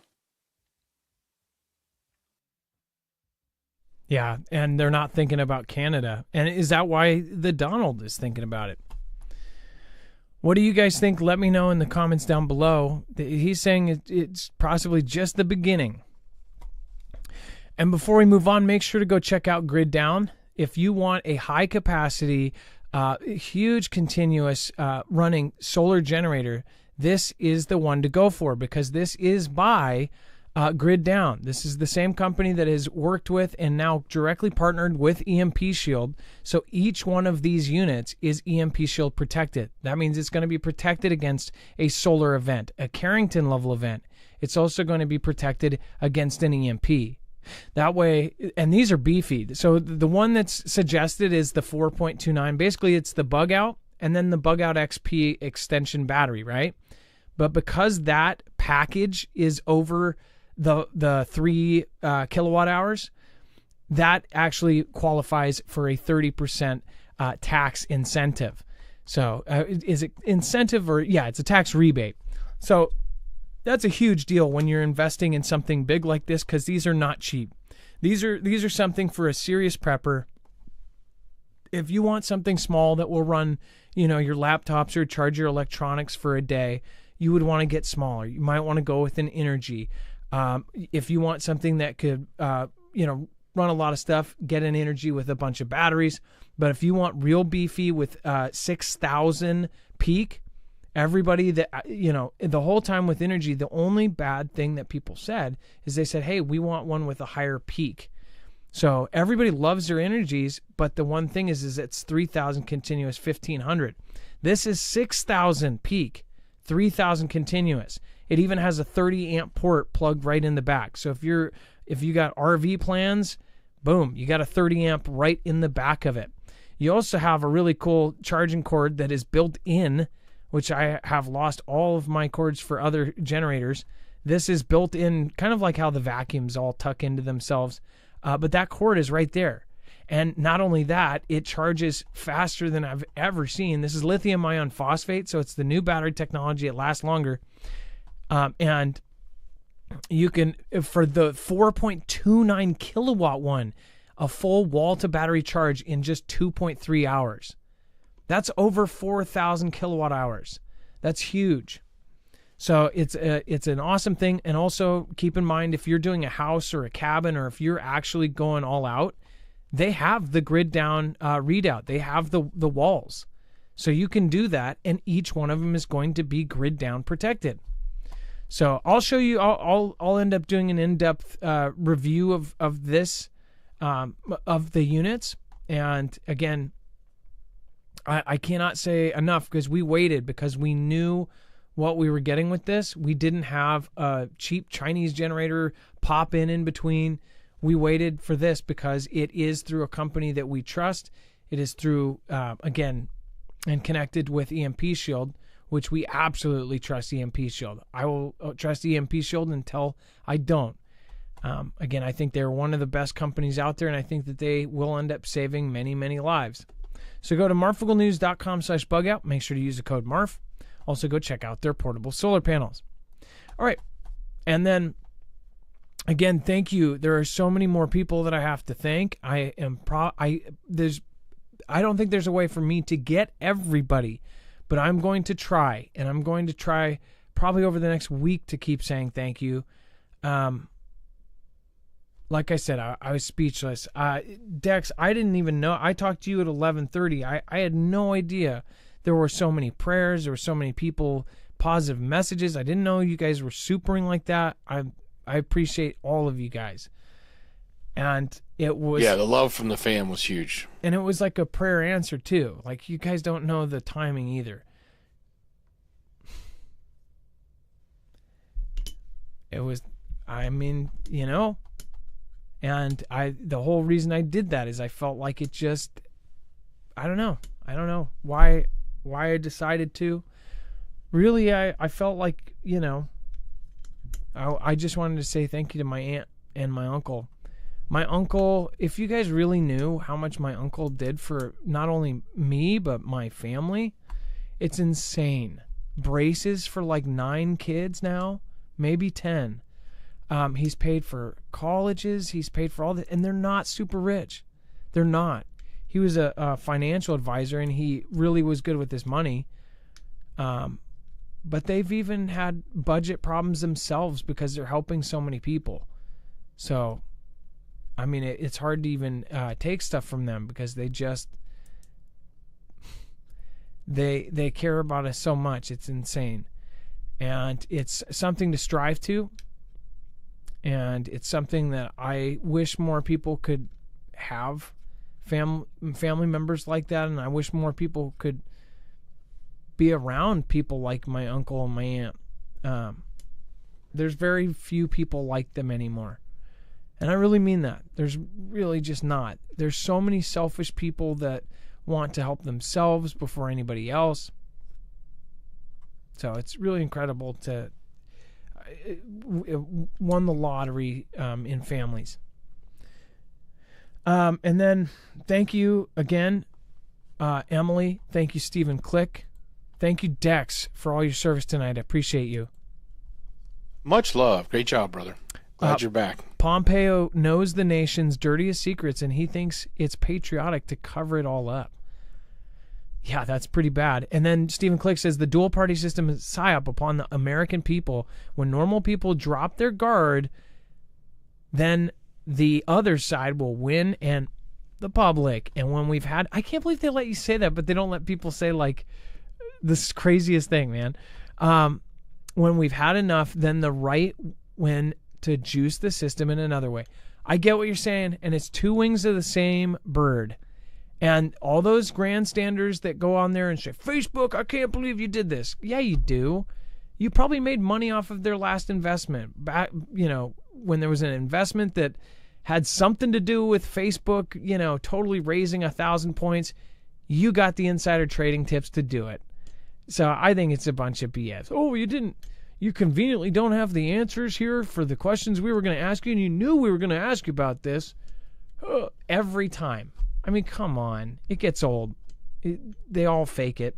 Yeah, and they're not thinking about Canada. And is that why the Donald is thinking about it? What do you guys think? Let me know in the comments down below. He's saying it's possibly just the beginning. And before we move on, make sure to go check out Grid Down. If you want a high capacity, huge continuous running solar generator, this is the one to go for, because this is by Grid Down. This is the same company that has worked with and now directly partnered with EMP Shield. So each one of these units is EMP Shield protected. That means it's going to be protected against a solar event, a Carrington level event. It's also going to be protected against an EMP. That way, and these are beefy. So the one that's suggested is the 4.29. Basically, it's the bug out and then the bug out XP extension battery, right? But because that package is over the 3 kilowatt hours, that actually qualifies for a 30% tax incentive. So is it incentive or, yeah, it's a tax rebate. So that's a huge deal when you're investing in something big like this, because these are not cheap. These are something for a serious prepper. If you want something small that will run, your laptops or charge your electronics for a day, you would want to get smaller. You might want to go with an Energy. If you want something that could, run a lot of stuff, get an Energy with a bunch of batteries. But if you want real beefy with 6,000 peak, everybody that, the whole time with Energy, the only bad thing that people said is they said, hey, we want one with a higher peak. So everybody loves their Energies, but the one thing is it's 3,000 continuous, 1,500. This is 6,000 peak, 3,000 continuous. It even has a 30 amp port plugged right in the back. So if you got RV plans, boom, you got a 30 amp right in the back of it. You also have a really cool charging cord that is built in, which I have lost all of my cords for other generators. This is built in, kind of like how the vacuums all tuck into themselves. But that cord is right there. And not only that, it charges faster than I've ever seen. This is lithium ion phosphate, so it's the new battery technology. It lasts longer. And you can, for the 4.29 kilowatt one, a full wall to battery charge in just 2.3 hours. That's over 4,000 kilowatt hours. That's huge. So it's an awesome thing. And also keep in mind, if you're doing a house or a cabin, or if you're actually going all out, they have the Grid Down readout. They have the walls. So you can do that, and each one of them is going to be Grid Down protected. So I'll show you. I'll end up doing an in-depth review of this of the units. And again, I cannot say enough, because we waited, because we knew what we were getting with this. We didn't have a cheap Chinese generator pop in between. We waited for this because it is through a company that we trust. It is through again, and connected with EMP Shield, which we absolutely trust EMP Shield. I will trust EMP Shield until I don't. Again, I think they're one of the best companies out there, and I think that they will end up saving many, many lives. So go to marfooglenews.com/bugout. Make sure to use the code MARF. Also go check out their portable solar panels. All right. And then, again, thank you. There are so many more people that I have to thank. I don't think there's a way for me to get everybody, but I'm going to try, and I'm going to try probably over the next week to keep saying thank you. like I said, I was speechless. Dex, I didn't even know. I talked to you at 11:30. I had no idea there were so many prayers. There were so many people, positive messages. I didn't know you guys were supering like that. I appreciate all of you guys. And it was... Yeah, the love from the fam was huge. And it was like a prayer answer, too. Like, you guys don't know the timing either. It was... I mean, you know... And the whole reason I did that is I felt like it just... I don't know why I decided to. Really, I felt like, you know... I just wanted to say thank you to my aunt and my uncle. My uncle, if you guys really knew how much my uncle did for not only me, but my family, it's insane. Braces for like 9 kids now, maybe 10. He's paid for colleges. He's paid for all that. And they're not super rich. They're not. He was a financial advisor, and he really was good with his money. But they've even had budget problems themselves because they're helping so many people. So... I mean, it's hard to even take stuff from them because they just they care about us so much. It's insane, and it's something to strive to, and it's something that I wish more people could have family members like that, and I wish more people could be around people like my uncle and my aunt. There's very few people like them anymore. And I really mean that. There's really just not. There's so many selfish people that want to help themselves before anybody else. So it's really incredible to won the lottery in families. And then thank you again, Emily. Thank you, Stephen Click. Thank you, Dex, for all your service tonight. I appreciate you. Much love. Great job, brother. Glad you're back. Pompeo knows the nation's dirtiest secrets, and he thinks it's patriotic to cover it all up. Yeah, that's pretty bad. And then Stephen Click says the dual party system is a psyop upon the American people. When normal people drop their guard, then the other side will win, and the public. And when we've had... I can't believe they let you say that, but they don't let people say, like, this craziest thing, man. When we've had enough, then the right win to juice the system in another way. I get what you're saying, and it's two wings of the same bird. And all those grandstanders that go on there and say, Facebook, I can't believe you did this. Yeah, you do. You probably made money off of their last investment. Back, you know, when there was an investment that had something to do with Facebook, you know, totally raising 1,000 points, you got the insider trading tips to do it. So I think it's a bunch of BS. Oh, you conveniently don't have the answers here for the questions we were going to ask you, and you knew we were going to ask you about this. Every time. I mean, come on. It gets old. They all fake it.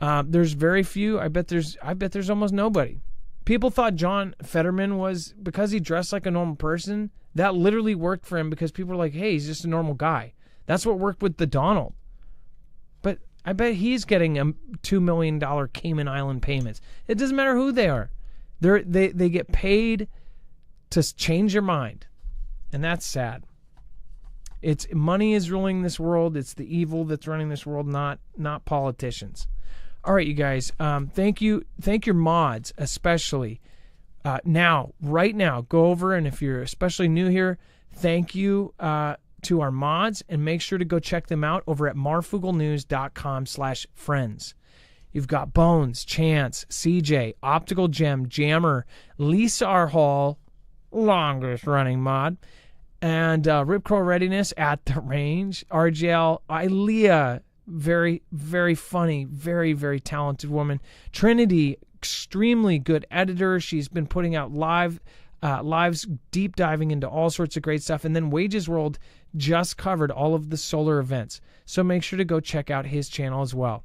There's very few. I bet there's almost nobody. People thought John Fetterman was, because he dressed like a normal person, that literally worked for him because people were like, hey, he's just a normal guy. That's what worked with the Donald. But I bet he's getting a $2 million Cayman Island payments. It doesn't matter who they are. They get paid to change your mind. And that's sad. It's money is ruling this world. It's the evil that's running this world, not politicians. All right, you guys. Thank you. Thank your mods, especially. Right now, go over, and if you're especially new here, thank you to our mods, and make sure to go check them out over at marfooglenews.com/friends. You've got Bones, Chance, CJ, Optical Gem, Jammer, Lisa R. Hall, longest running mod, and Ripcrow Readiness at the range, RGL, Ilea, very, very funny, very, very talented woman, Trinity, extremely good editor. She's been putting out lives deep diving into all sorts of great stuff. And then Wages World just covered all of the solar events. So make sure to go check out his channel as well.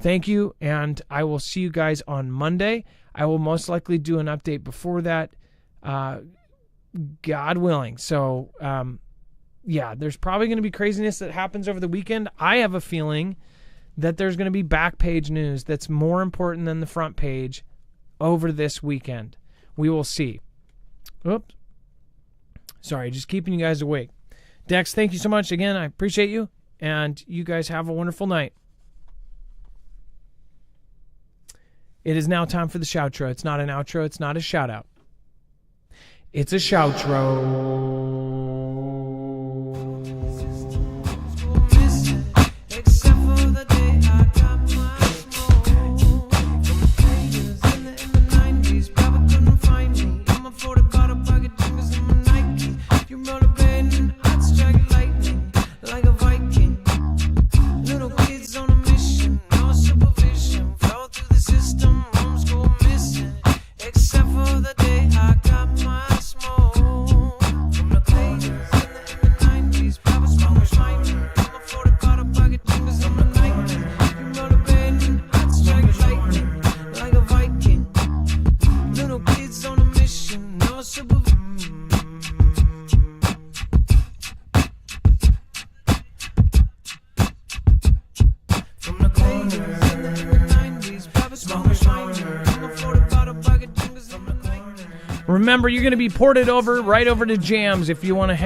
Thank you, and I will see you guys on Monday. I will most likely do an update before that, God willing. So, there's probably going to be craziness that happens over the weekend. I have a feeling that there's going to be back page news that's more important than the front page over this weekend. We will see. Oops. Sorry, just keeping you guys awake. Dex, thank you so much. Again, I appreciate you. And you guys have a wonderful night. It is now time for the shoutro. It's not an outro. It's not a shout out. It's a shoutro. Remember, you're going to be ported over right over to Jams if you want to